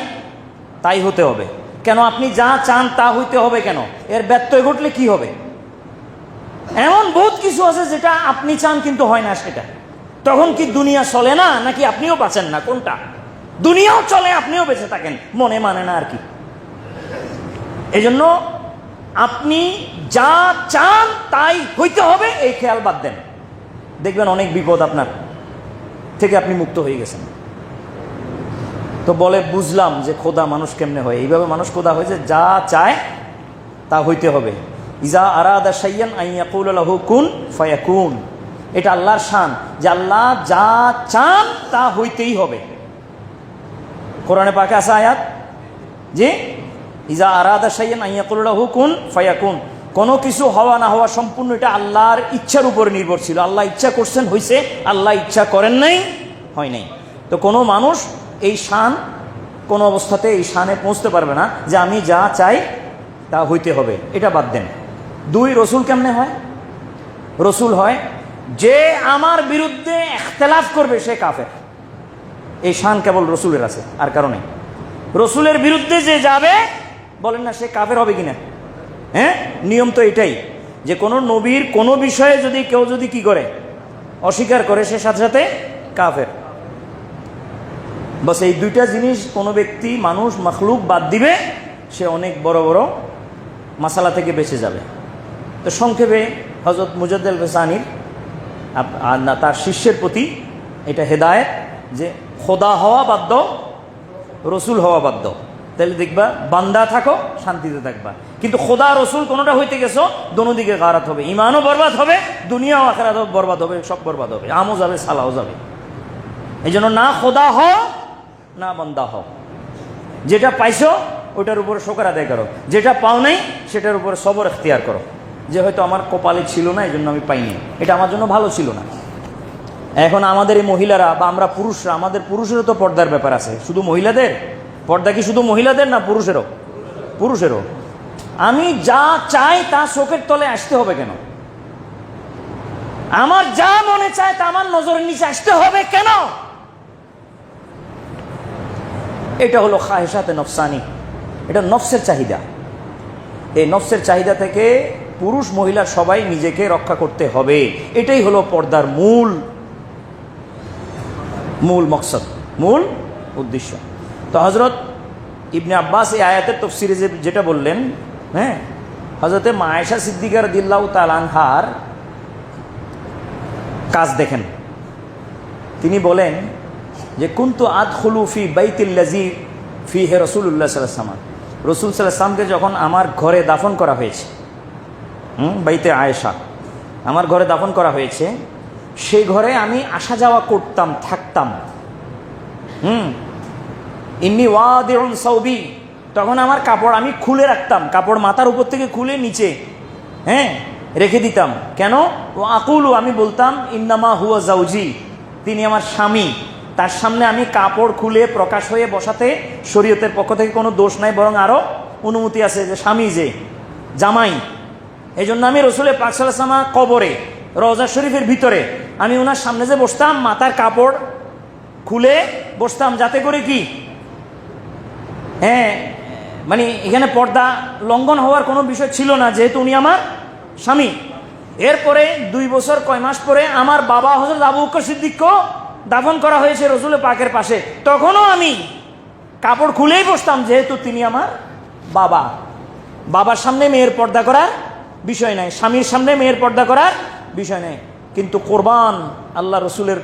তাই হতে হবে কেন? আপনি যা চান তা হইতে হবে কেন? এর ব্যত্যয় ঘটলে কি হবে? এমন বহুত কিছু আছে যেটা আপনি চান কিন্তু হয় না সেটা। তখন কি দুনিয়া চলে না, নাকি আপনিও বাঁচেন না? কোনটা? দুনিয়াও চলে, আপনিও বেঁচে থাকেন, মনে মানে না আর কি। এজন্য আপনি যা চান তাই হইতে হবে, এই খেয়াল বাদ দেন, দেখবেন অনেক বিপদ আপনার থেকে আপনি মুক্ত হয়ে গেছেন। তো বলে বুঝলাম যে খোদা মানুষ কেমনে হয়। এইভাবে মানুষ খোদা হয়েছে, যা চায় তা হইতে হবে। ইজা আরাদা শাইয়ান আন ইয়াকুলা লাহু কুন ফায়াকুন। এটা আল্লাহর শান যে আল্লাহ যা চান তা হইতেই হবে। কোরআনে পাকে আছে আয়াত যে ইজা আরাদা শাইয়ান আন ইয়াকুলা লাহু কুন ফায়াকুন। কোনো কিছু হওয়া না হওয়া সম্পূর্ণ এটা আল্লাহর ইচ্ছার উপর নির্ভর ছিল। আল্লাহ ইচ্ছা করছেন হয়েছে, আল্লাহ ইচ্ছা করেন নাই হয় নাই। তো কোনো মানুষ এই শান কোনো অবস্থাতে এই শানে পৌঁছতে পারবে না যে আমি যা চাই তা হইতে হবে, এটা বাদ দেন। দুই, রসুল কেমনে হয়? রসুল হয় যে আমার বিরুদ্ধে ইখতিলাফ করবে সে কাফের। এই শান কেবল রসুলের আছে, আর কারণে রসুলের বিরুদ্ধে যে যাবে বলেন না সে কাফের হবে কিনা? হ্যাঁ, নিয়ম তো এটাই যে কোনো নবীর কোনো বিষয়ে যদি কেউ যদি কি করে, অস্বীকার করে, সে সাথে সাথে কাফের। বাস এই দুইটা জিনিস কোনো ব্যক্তি, মানুষ, মখলুক বাদ দিবে, সে অনেক বড় বড় মাসালা থেকে বেঁচে যাবে। তো সংক্ষেপে হযরত মুজাদ্দেদ ফেসানির তার শিষ্যের প্রতি এটা হেদায়েত যে খোদা হওয়া বাধ্য, রসুল হওয়া বাধ্য। তাহলে দেখবা বান্দা থাকো, শান্তিতে থাকবা। কিন্তু খোদা রসুল কোনোটা হইতে গেছো, দোনো দিকে গারাত হবে, ইমানও বরবাদ হবে, দুনিয়াও আখিরাতও বরবাদ হবে, সব বরবাদ হবে, আমও যাবে, সালাও যাবে। এই জন্য না খোদা হও না বান্দা হও। যেটা পাইছো ওটার উপরে শুকর আদায় করো, যেটা পাও নাই সেটার উপরে সবর এখতিয়ার করো। যে হয়তো আমার কপালে ছিল না, এই জন্য আমি পাইনি, এটা আমার জন্য ভালো ছিল না। এখন আমাদের এই মহিলারা বা আমরা পুরুষরা, আমাদের পুরুষেরও তো পর্দার ব্যাপার আছে। শুধু মহিলাদের পর্দা কি শুধু মহিলাদের না পুরুষেরও? পুরুষেরও। আমি যা চাই তা চোখের তলে আসতে হবে কেন? আমার যা মনে চায় তা আমার নজরের নিচে আসতে হবে কেন? এটা হলো খাহেসাতে নফসানি, এটা নফসের চাহিদা। এই নফসের চাহিদা থেকে পুরুষ মহিলা সবাই নিজেকে রক্ষা করতে হবে। এটাই হলো পর্দার মূল মকসদ, মূল উদ্দেশ্য। তো হযরত ইবনে আব্বাস এই আয়াতের তাফসীরে যেটা বললেন, হ্যাঁ, হযরতে মা আয়েশা সিদ্দিকা রাদিয়াল্লাহু তাআলা আনহার কাজ দেখেন। তিনি বলেন যে কুনতু আদখুলু ফি বাইতিল্লাযী ফিহি রাসূলুল্লাহ সাল্লাল্লাহু আলাইহি ওয়াসাল্লাম, রাসূল সাল্লাল্লাহু আলাইহি ওয়াসাল্লামকে যখন আমার ঘরে দাফন করা হয়েছে, বাইতে আয়েশা, আমার ঘরে দাফন করা হয়েছে, সেই ঘরে আমি আসা যাওয়া করতাম, থাকতাম। ইন্নী ওয়াদিউন সাওবি, তখন আমার কাপড় আমি খুলে রাখতাম, কাপড় মাথার উপর থেকে খুলে নিচে, হ্যাঁ, রেখে দিতাম। কেন? ও আকুলু, আমি বলতাম ইন্নামা হুয়া জাউজি, তিনি আমার স্বামী, তার সামনে আমি কাপড় খুলে প্রকাশ হয়ে বসাতে শরীয়তের পক্ষ থেকে কোনো দোষ নাই, বরং আরও অনুমতি আছে যে স্বামী যে জামাই। এই জন্য আমি রসুলের পাক সাল্লাল্লাহু আলাইহি ওয়াসাল্লাম কবরে রওজা শরীফের ভিতরে আমি ওনার সামনে যে বসতাম, মাথার কাপড় খুলে বসতাম, যাতে করে কি, হ্যাঁ, মানে এখানে পর্দা লঙ্ঘন হওয়ার কোনো বিষয় ছিল না, যেহেতু উনি আমার স্বামী। এরপরে 2 বছর কয় মাস পরে আমার বাবা হযরত আবু বকর সিদ্দিককেও দাফন করা হয়েছে রসুলের পাকের পাশে, তখনও আমি কাপড় খুলেই বসতাম, যেহেতু তিনি আমার বাবা। বাবার সামনে মেয়ের পর্দা করার বিষয় নাই, স্বামীর সামনে মেয়ের পর্দা করার বিষয় নাই। কিন্তু কোরবান আল্লাহ রসুলের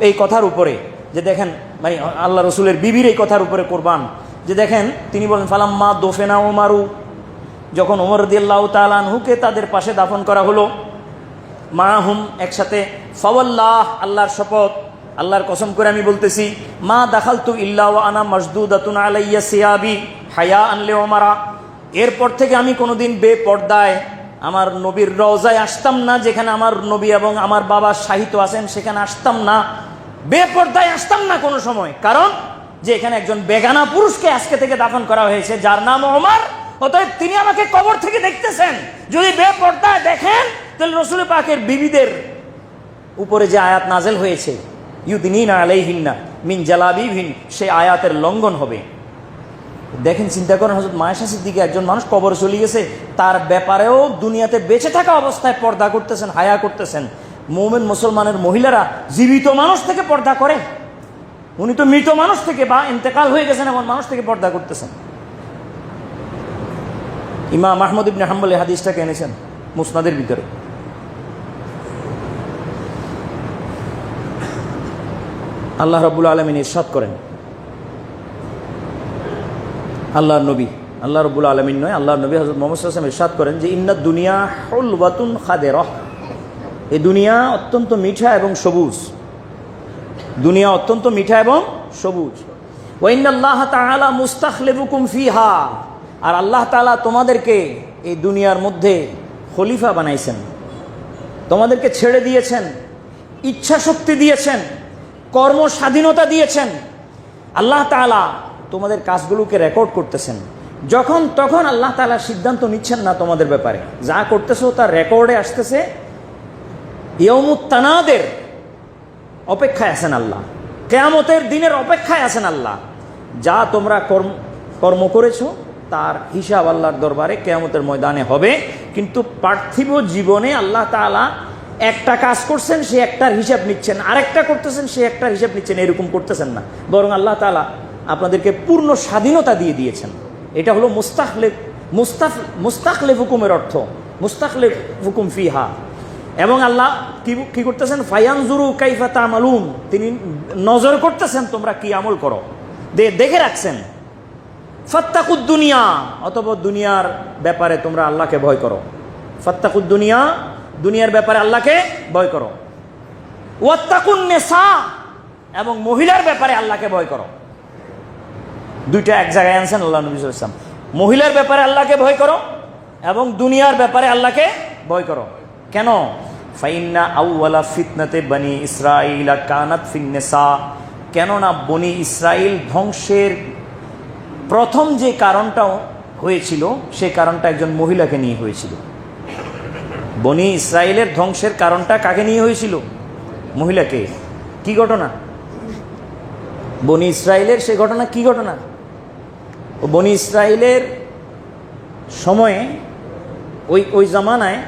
এই কথার উপরে, যে দেখেন, মানে আল্লাহ রসুলের বিবির এই কথার উপরে কোরবান, যে দেখেন তিনি বলেন ফালাম্মা দোফেনা ওমারু, যখন ওমর রাদিয়াল্লাহু তাআলা আনহুকে তাদের পাশে দাফন করা হলো, মাহুম একসাথে, ফাওয়াল্লাহ, আল্লাহর শপথ, আল্লাহর কসম করে আমি বলতেছি, মা দাখালতু ইল্লা ওয়া আনা মাসদুদাতুন আলাইয়া সিয়াবি হায়া আনলে ওমারা, এরপর থেকে আমি কোনোদিন বেপর্দায় আমার নবীর রওজায় আসতাম না, যেখানে আমার নবী এবং আমার বাবা শাহিত আছেন সেখানে আসতাম না, বেপর্দায় আসতাম না কোনো সময়। কারণ যে এখানে একজন বেগানা পুরুষকে আজকে থেকে দাফন করা হয়েছে, যার নাম ওমর, অতএব তিনি আমাকে কবর থেকে দেখতেছেন। যদি বেপর্দায় দেখেন তাহলে রাসূল পাকের বিবিদের উপরে যে আয়াত নাজেল হয়েছে, ইউদিনিনা আলাইহিন্না মিন জালাবিবিহিন, সেই আয়াতের লঙ্ঘন হবে। দেখেন, চিন্তা করেন, হযরত মা আয়েশা সিদ্দিকা, একজন মানুষ কবরে চলে গেছে, তার ব্যাপারেও দুনিয়াতে বেঁচে থাকা অবস্থায় পর্দা করতেছেন, হায়া করতেছেন। মুমিন মুসলমানের মহিলারা জীবিত মানুষ থেকে পর্দা করে, উনি তো মৃত মানুষ থেকে বা ইন্তেকাল হয়ে গেছেন এমন মানুষ থেকে পর্দা করতেছেন। ইমাম আহমদ ইবনে হাম্বল এই হাদিসটাকে এনেছেন মুসনাদের ভিতরে। আল্লাহ রাব্বুল আলামিন ইরশাদ করেন, আল্লাহর নবী, আল্লাহ রাব্বুল আলামিন নয়, আল্লাহর নবী হযরত মুহাম্মদ সাল্লাল্লাহু আলাইহি ওয়াসাল্লাম ইরশাদ করেন যে ইন্নাদ দুনিয়া হুলওয়াতুন খাদিরাহ, এই দুনিয়া অত্যন্ত মিঠা এবং সবুজ, দুনিয়া অত্যন্ত মিঠা এবং সবুজ। ওয়া ইন্নাল্লাহ তাআলা মুস্তাখলিফুকুম ফিহা, আর আল্লাহ তাআলা তোমাদেরকে এই দুনিয়ার মধ্যে খলিফা বানাইছেন, তোমাদেরকে ছেড়ে দিয়েছেন, ইচ্ছা শক্তি দিয়েছেন, কর্ম স্বাধীনতা দিয়েছেন। আল্লাহ তাআলা তোমাদের কাজগুলোকে রেকর্ড করতেছেন, যখন তখন আল্লাহ তাআলা সিদ্ধান্ত নিচ্ছেন না তোমাদের ব্যাপারে, যা করতেছো তার রেকর্ডে আসতেছে। ইয়াউমুত তানাদের অপেক্ষায় আছেন আল্লাহ, কিয়ামতের দিনের অপেক্ষায় আছেন আল্লাহ। যা তোমরা কর্ম করেছো তার হিসাব আল্লাহর দরবারে কিয়ামতের ময়দানে হবে। কিন্তু পার্থিব জীবনে আল্লাহ তাআলা একটা কাজ করছেন, সে একটার হিসাব নিচ্ছেন, আরেকটা করতেছেন, সে একটার হিসাব নিচ্ছেন, এরকম করতেছেন না। বরং আল্লাহ তাআলা আপনাদেরকে পূর্ণ স্বাধীনতা দিয়ে দিয়েছেন। এটা হলো মুস্তাখলিফ হুকুমের অর্থ, মুস্তাখলিফ হুকুম ফিহা। এবং আল্লাহ কি করতেছেন, ফায়ানজুরু কাইফা তা'মালুন, তিনি নজর করতেছেন তোমরা কি আমল করো, দেখে রাখছেন। ফাত্তাকুদ দুনিয়া, অতঃপর দুনিয়ার ব্যাপারে তোমরা আল্লাহকে ভয় করো। ফাত্তাকুদ দুনিয়া, দুনিয়ার ব্যাপারে আল্লাহকে ভয় করো। ওয়াত্তাকুন নিসা, এবং মহিলার ব্যাপারে আল্লাহকে ভয় করো। দুইটা এক জায়গায় আনছেন আল্লাহ নবী সাল্লাল্লাহু আলাইহি ওয়াসাল্লাম। মহিলার ব্যাপারে আল্লাহকে ভয় করো এবং দুনিয়ার ব্যাপারে আল্লাহকে ভয় করো। কেন? ফাইন্না আউওয়ালা ফিতনাতে বনি ইসরাঈল কানাত ফিন নিসা, কেননা বনি ইসরাইল ধ্বংসের প্রথম যে কারণটা হয়েছিল, সেই কারণটা একজন মহিলাকে নিয়ে হয়েছিল। বনি ইসরাইলের ধ্বংসের কারণটা কাকে নিয়ে হয়েছিল? মহিলাকে। কি ঘটনা? বনি ইসরাইলের সেই ঘটনা কি ঘটনা? বনি ইসরাইলের সময়ে ওই জামানায়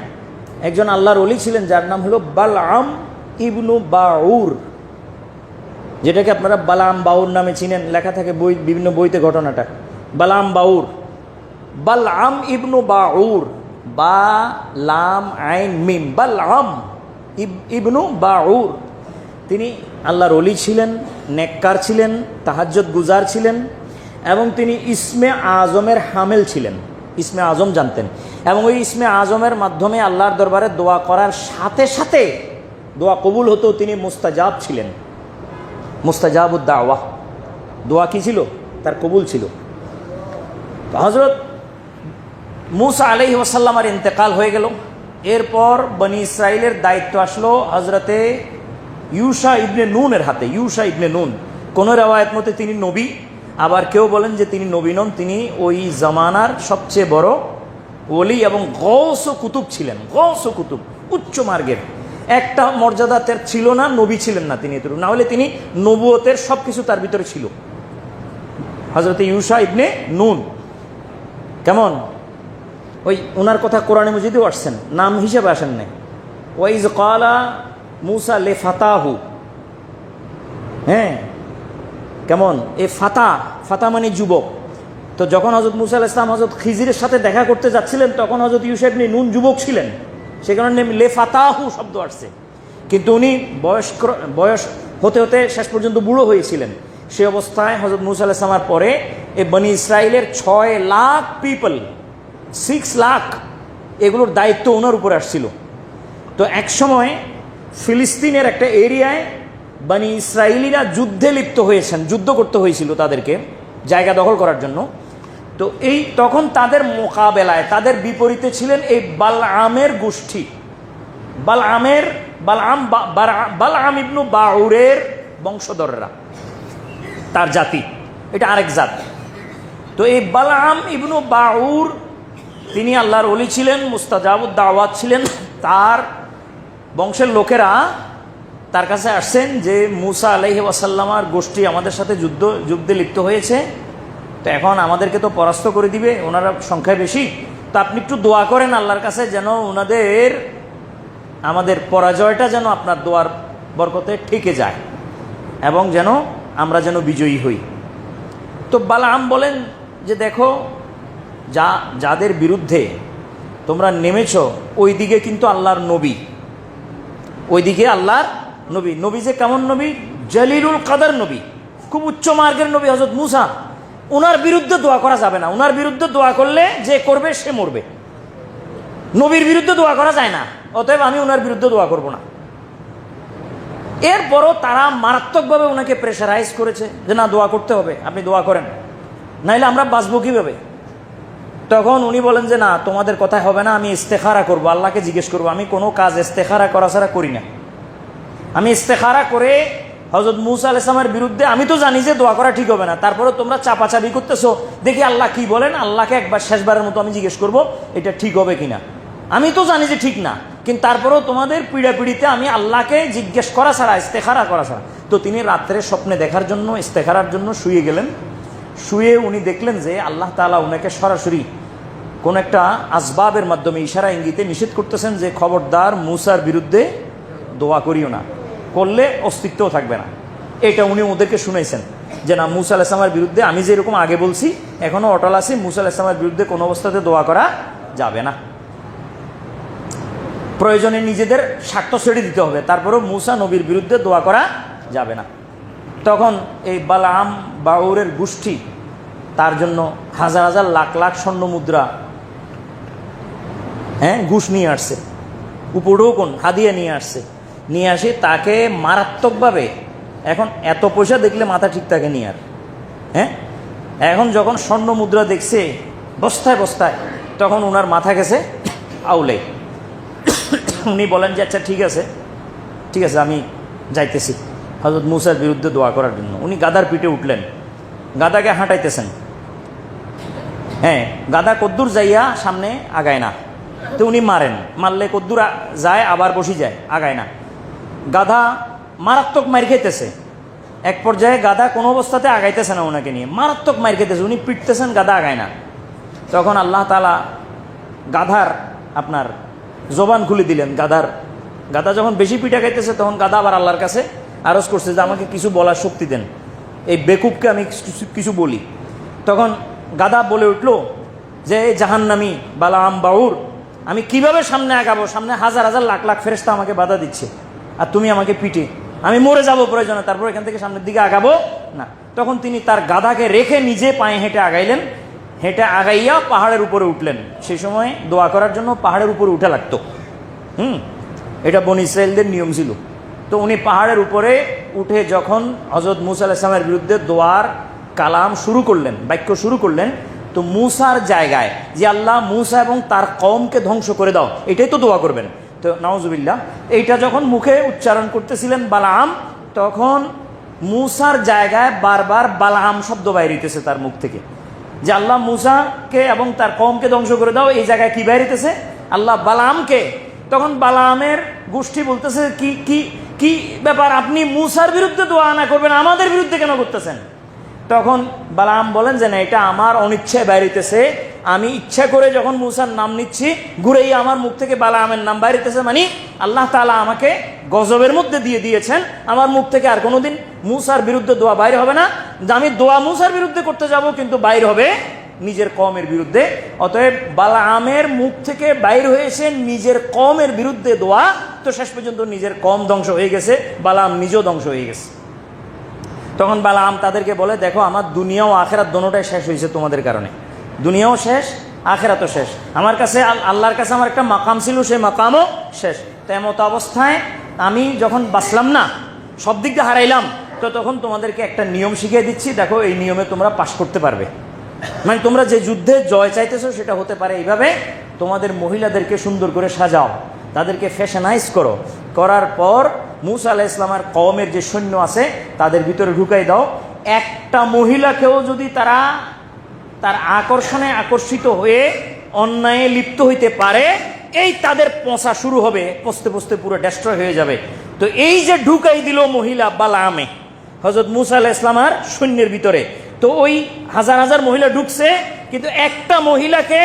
একজন আল্লাহর ওলি ছিলেন, যার নাম হলো বালআম ইবনু বাউর, যেটাকে আপনারা বালাম বাউর নামে চিনেন, লেখা থাকে বই, বিভিন্ন বইতে ঘটনাটা। বালাম বাউর, বালআম ইবনু বাউর, বা লাম আইন মিম, বালআম ইবনু বাউর। তিনি আল্লাহর ওলি ছিলেন, নেককার ছিলেন, তাহাজ্জুদ গুজার ছিলেন, এবং তিনি ইসমে আজমের হামেল ছিলেন। ইসমে আজম জানতেন, এবং ওই ইসমে আজমের মাধ্যমে আল্লাহর দরবারে দোয়া করার সাথে সাথে দোয়া কবুল হতো। তিনি মুস্তাজাব ছিলেন, মুস্তাজাবুদ দাওয়াহ। দোয়া কি ছিল? তার কবুল ছিল। হযরত মূসা আলাইহিস সালামের ইন্তেকাল হয়ে গেল। এরপর বনি ইসরাইলের দায়িত্ব আসলো হযরতে ইউশা ইবনে নুনের হাতে। ইউশা ইবনে নুন, কোন রিওয়ায়াত মতে তিনি নবী, আবার কেউ বলেন যে তিনি নবী নন, তিনি ওই জামানার সবচেয়ে বড় ওলি এবং গৌস ও কুতুব ছিলেন। গৌস ও কুতুব, উচ্চ মার্গের। একটা মর্যাদা তার ছিল না, নবী ছিলেন না তিনি, না হলে তিনি নবুয়তের সব কিছু তার ভিতরে ছিল। হযরতে ইউশা ইবনে নুন কেমন? ওই ওনার কথা কোরআনে মজিদেও আসছেন, নাম হিসেবে আসেন নাই। ওয়াইজ ক্বালা মূসা লে ফাতাহু, হ্যাঁ কেমন? এ ফাতা মানে যুবক। তো যখন হযরত মূসা আলাইহিস সালাম হযরত খিজিরের সাথে দেখা করতে যাচ্ছিলেন, তখন হযরত ইউশা ইবনে নুন যুবক ছিলেন, সে কারণে লে ফাতাহু শব্দ আসছে। কিন্তু উনি বয়স হতে হতে শেষ পর্যন্ত বুড়ো হয়েছিলেন। সে অবস্থায় হযরত মূসা আলাইহিস সালামের পরে এই বনি ইসরাইলের 6 লাখ পিপল, 6 লাখ, এগুলোর দায়িত্ব ওনার উপরে আসছিল। তো এক সময় ফিলিস্তিনের একটা এরিয়ায় বনি ইসরাইলিরা যুদ্ধে লিপ্ত হয়েছেন, যুদ্ধ করতে হয়েছিল তাদেরকে জায়গা দখল করার জন্য। তো তখন তাদের মোকাবেলায়, তাদের বিপরীতে ছিলেন এই বালআমের গোষ্ঠী। বালআম ইবনু বাউরের বংশধররা, তার জাতি, এটা আরেক জাত। তো এই বালআম ইবনু বাউর তিনি আল্লাহর ওলি ছিলেন, মুস্তাজাবুদ দাওয়াত ছিলেন। তার বংশের লোকেরা তার কাছে আসছেন যে মূসা আলাইহিস সালামের গোষ্ঠী আমাদের সাথে যুদ্ধে লিপ্ত হয়েছে, তো এখন আমাদেরকে তো পরাস্ত করে দিবে, ওনারা সংখ্যায় বেশি, তো আপনি একটু দোয়া করেন আল্লাহর কাছে যেন আমাদের পরাজয়টা যেন আপনার দোয়ার বরকতে ঠেকে যায় এবং যেন আমরা যেন বিজয়ী হই। তো বালআম বলেন যে দেখো, যাদের বিরুদ্ধে তোমরা নেমেছ ওই দিকে কিন্তু আল্লাহর নবী, ওইদিকে আল্লাহর নবী। নবী যে কেমন নবী? জলিলুল কদর নবী, খুব উচ্চ মার্গের নবী হযরত মূসা। ওনার বিরুদ্ধে দোয়া করা যাবে না, ওনার বিরুদ্ধে দোয়া করলে যে করবে সে মরবে। নবীর বিরুদ্ধে দোয়া করা যায় না, অতএব আমি ওনার বিরুদ্ধে দোয়া করব না। এরপরও তারা মারাত্মকভাবে ওনাকে প্রেশারাইজ করেছে যে না, দোয়া করতে হবে, আপনি দোয়া করেন, নাইলে আমরা বাঁচবো কীভাবে? তখন উনি বলেন যে না, তোমাদের কথাই হবে না, আমি ইস্তেখারা করব, আল্লাহকে জিজ্ঞেস করবো। আমি কোনো কাজ ইস্তেখারা করা ছাড়া করি না। আমি ইস্তেখারা করে হযরত মূসা আলাইহিস সালামের বিরুদ্ধে, আমি তো জানি যে দোয়া করা ঠিক হবে না, তারপরে তোমরা চাপাচাপি করতেছো, দেখি আল্লাহ কি বলেন। আল্লাহকে একবার শেষবারের মতো আমি জিজ্ঞেস করব এটা ঠিক হবে কিনা। আমি তো জানি যে ঠিক না, কিন্তু তারপরেও তোমাদের পিড়াপিড়িতে আমি আল্লাহকে জিজ্ঞেস করা ছাড়া, ইস্তেখারা করা ছাড়া। তো তিনি রাত্রে স্বপ্নে দেখার জন্য, ইস্তেখারার জন্য শুয়ে গেলেন। শুয়ে উনি দেখলেন যে আল্লাহ তাআলা উনাকে সরাসরি কোন একটা আসবাবের মাধ্যমে ইশারা ইঙ্গিতে নিষেধ করতেছেন যে খবরদার মুসার বিরুদ্ধে দোয়া করিও না, করলে অস্তিত্বও থাকবে না। এটা উনি ওদেরকে শুনাইছেন যে না, মুসা আলাইহিস সালামের বিরুদ্ধে আমি যেরকম আগে বলছি এখনো অটল আছি, মুসা আলাইহিস সালামের বিরুদ্ধে কোনো অবস্থাতে দোয়া করা যাবে না। প্রয়োজনে নিজেদের স্বার্থ ছেড়ে দিতে হবে, তারপরেও মুসা নবীর বিরুদ্ধে দোয়া করা যাবে না। তখন এই বালাম বাউরের গোষ্ঠী তার জন্য হাজার হাজার লাখ লাখ স্বর্ণ মুদ্রা ঘুষ নিয়ে আসছে, উপঢৌকন হাদিয়া নিয়ে আসছে, নিয়ে আসে তাকে মারাত্মকভাবে, এখন এত পয়সা দেখলে মাথা ঠিক থাকে নি আর। এখন যখন স্বর্ণ মুদ্রা দেখছে বস্তায় বস্তায়, তখন ওনার মাথা গেছে আউলে। উনি বলেন যে আচ্ছা ঠিক আছে আমি যাইতেছি হযরত মুসার বিরুদ্ধে দোয়া করার জন্য। উনি গাদার পিঠে উঠলেন, গাদাকে হাঁটাইতেছেন। গাদা কদ্দুর যাইয়া সামনে আগায় না, তো উনি মারলে কদ্দুর যায় আবার বসি যায়, আগায় না। গাধা মারাত্মক মার খেতেছে, এক পর্যায়ে গাধা কোনো অবস্থাতে আগাইতেছে না, ওনাকে নিয়ে মারাত্মক মার খেতেছে, উনি পিটতেছেন, গাধা আগায় না। তখন আল্লাহ তাআলা গাধার আপনার জবান খুলে দিলেন। গাধা যখন বেশি পিঠা খাইতেছে তখন গাধা আবার আল্লাহর কাছে আরজ করছে যে আমাকে কিছু বলার শক্তি দেন, এই বেকুবকে আমি কিছু বলি। তখন গাধা বলে উঠল যে জাহান্নামী বালাম বাউর, আমি কিভাবে সামনে আগাবো, সামনে হাজার হাজার লাখ লাখ ফেরেশতা আমাকে বাধা দিচ্ছে, আর তুমি আমাকে পিটে, আমি মরে যাবো প্রয়োজনে, তারপর এখান থেকে সামনের দিকে আগাবো না। তখন তিনি তার গাধাকে রেখে নিজে পায়ে হেঁটে আগাইলেন, হেঁটে আগাইয়া পাহাড়ের উপরে উঠলেন। সেই সময় দোয়া করার জন্য পাহাড়ের উপরে উঠা লাগতো। এটা বনী ইসরাইলদের নিয়ম ছিল। তো উনি পাহাড়ের উপরে উঠে যখন হযরত মুসা আলাইহিস সালামের বিরুদ্ধে দোয়ার কালাম শুরু করলেন, বাক্য শুরু করলেন, তো মুসার জায়গায় যে আল্লাহ মুসা এবং তার কওমকে ধ্বংস করে দাও, এটাই তো দোয়া করবেন। তো নাউজুবিল্লাহ, এইটা যখন মুখে উচ্চারণ করতেছিলেন বালাম, তখন মুসার জায়গায় বারবার বালাম শব্দ বাইরে হইতেছে তার মুখ থেকে, যে আল্লাহ মুসাকে এবং তার কওমকে ধ্বংস করে দাও। এই জায়গায় কি বাইরে হইতেছে? আল্লাহ বালামকে। তখন বালামের গোষ্ঠী বলতেছে কি কি কি ব্যাপার, আপনি মুসার বিরুদ্ধে দোয়া না করবেন, আমাদের বিরুদ্ধে কেন করতেছেন? তখন বালাম বলেন যে না, এটা আমার অনিচ্ছায় বাইরেতেছে, আমি ইচ্ছা করে যখন মুসার নাম নিচ্ছি ঘুরেই আমার মুখ থেকে বালামের নাম বাইরেতেছে, মানে আল্লাহ তাআলা আমাকে গজবের মধ্যে দিয়ে দিয়েছেন, আমার মুখ থেকে আর কোনোদিন মুসার বিরুদ্ধে দোয়া বাইরে হবে না। আমি দোয়া মুসার বিরুদ্ধে করতে যাব, কিন্তু বাইর হবে নিজের কওমের বিরুদ্ধে। অতএব বালামের মুখ থেকে বাইর হয়েছে নিজের কওমের বিরুদ্ধে দোয়া, তো শেষ পর্যন্ত নিজের কওম ধ্বংস হয়ে গেছে, বালাম নিজেও ধ্বংস হয়ে গেছে। তখন বালাম তাদেরকে বলে, দেখো আমার দুনিয়া ও আখেরাত দোনোটাই শেষ হয়েছে তোমাদের কারণে, দুনিয়াও শেষ আখেরাতও শেষ। আমার কাছে আল্লাহর কাছে আমার একটা মাকাম ছিল, সেই মাকামও শেষ। তেমত অবস্থায় আমি যখন বাঁচলাম না, সব দিক দিয়ে হারাইলাম, তো তখন তোমাদেরকে একটা নিয়ম শিখিয়ে দিচ্ছি, দেখো এই নিয়মে তোমরা পাশ করতে পারবে। মানে তোমরা যে যুদ্ধে জয় চাইতেছো সেটা হতে পারে এইভাবে, তোমাদের মহিলাদেরকে সুন্দর করে সাজাও, তাদেরকে ফ্যাশনাইজ করো, করার পর মুসা আলাইহিস সালামের কওমের যে সৈন্য আছে তাদের ভিতরে ঢুকাই দাও। একটা মহিলাকেও যদি তারা তার আকর্ষণে আকর্ষিত হয়ে অন্যায়ে লিপ্ত হইতে পারে, এই তাদের পচা শুরু হবে, পচতে পচতে পুরো ডেস্ট্রয় হয়ে যাবে। তো এই যে ঢুকাই দিল মহিলা বালামে হযরত মুসা আলাইহিস সালামের সৈন্যের ভিতরে, তো ওই হাজার হাজার মহিলা ঢুকছে, কিন্তু একটা মহিলাকে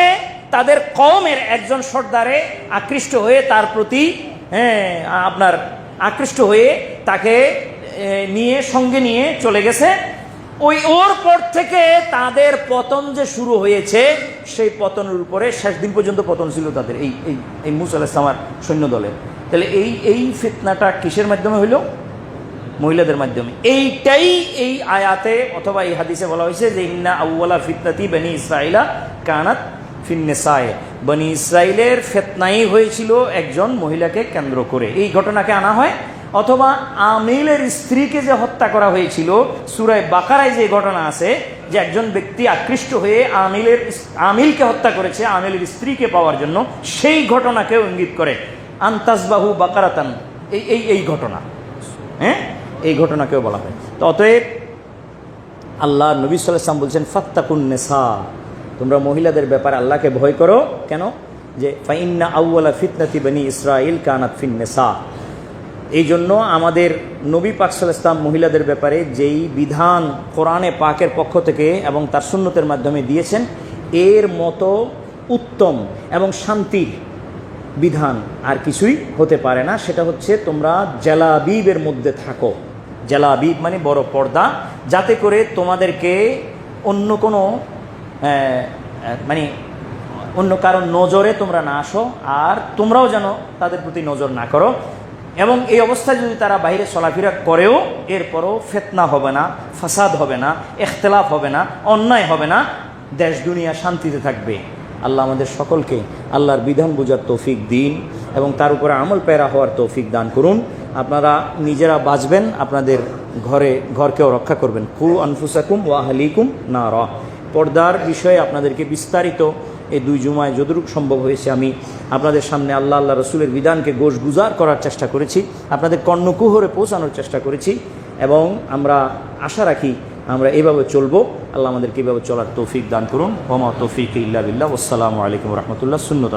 তাদের কওমের একজন সর্দারে আকৃষ্ট হয়ে তার প্রতি আপনার আকৃষ্ট হয়ে তাকে নিয়ে সঙ্গে নিয়ে চলে গেছে। ওর পর থেকে তাদের পতন যে শুরু হয়েছে, সেই পতনের উপরে শেষ দিন পর্যন্ত পতন ছিল তাদের এই মুসা আলাইহিস সালামের সৈন্য দলের। তাহলে এই ফিতনাটা কিসের মাধ্যমে হইল? মহিলাদের মাধ্যমে। এইটাই এই আয়াতে অথবা এই হাদিসে বলা হয়েছে যে ইন্না আউওয়ালা ফিতনাতি বনি ইসরাইলা কানাত ফিন্নেসায়ে, বনি ইসরাইলের ফিতনাই হয়েছিল একজন মহিলাকে কেন্দ্র করে। এই ঘটনাকে আনা হয়। অথবা আমিলের স্ত্রীকে যে হত্যা করা হয়েছিল, সূরা বাকারায় যে ঘটনা আছে যে একজন ব্যক্তি আকৃষ্ট হয়ে আমিলকে হত্যা করেছে আমিলের স্ত্রীকে পাওয়ার জন্য, সেই ঘটনাকেও ইঙ্গিত করে। আন্তাসবাহু বাকারাতান, এই ঘটনা, এই ঘটনাকেও বলা হয়। তো অতএব আল্লাহ নবী সাল্লাল্লাহু আলাইহি ওয়াসাল্লাম বলছেন ফাত্তাকুন নিসা, তোমরা মহিলাদের ব্যাপারে আল্লাহকে ভয় করো। কেন? যে ফাইন্না আউওয়ালা ফিতনাতি বনি ইসরাইল কানাত ফিন নিসা, এই জন্য আমাদের নবী পাক সাল্লাল্লাহু আলাইহি ওয়াসাল্লাম মহিলাদের ব্যাপারে যেই বিধান কোরআনে পাকের পক্ষ থেকে এবং তার সুন্নতের মাধ্যমে দিয়েছেন, এর মতো উত্তম এবং শান্তির বিধান আর কিছুই হতে পারে না। সেটা হচ্ছে তোমরা জালাবিবের মধ্যে থাকো। জালাবিব মানে বড় পর্দা, যাতে করে তোমাদেরকে অন্য কোনো মানে অন্য কারণ নজরে তোমরা না আসো, আর তোমরাও যেন তাদের প্রতি নজর না করো। এবং এই অবস্থায় যদি তারা বাইরে চলাফেরা করেও, এরপরও ফিতনা হবে না, ফাসাদ হবে না, ইখতিলাফ হবে না, অন্যায় হবে না, দেশ দুনিয়া শান্তিতে থাকবে। আল্লাহ আমাদের সকলকে আল্লাহর বিধান বোঝার তৌফিক দিন এবং তার উপরে আমল পেরা হওয়ার তৌফিক দান করুন। আপনারা নিজেরা বাঁচবেন, আপনাদের ঘরকেও রক্ষা করবেন। কু আনফুসাকুম ওয়া আহলিকুম নারা। পর্দার বিষয়ে আপনাদেরকে বিস্তারিত এই 2 জুমায় যতটুকু সম্ভব হয়েছে আমি আপনাদের সামনে আল্লাহ রসুলের বিধানকে গোশগুজার করার চেষ্টা করেছি, আপনাদের কর্ণকুহরে পৌঁছানোর চেষ্টা করেছি, এবং আমরা আশা রাখি আমরা এইভাবে চলবো। আল্লাহ আমাদেরকে এইভাবে চলার তৌফিক দান করুন। ওমা তৌফিক ইল্লা বিল্লাহ। আসসালামু আলাইকুম রহমতুল্লাহ। সুন্নত।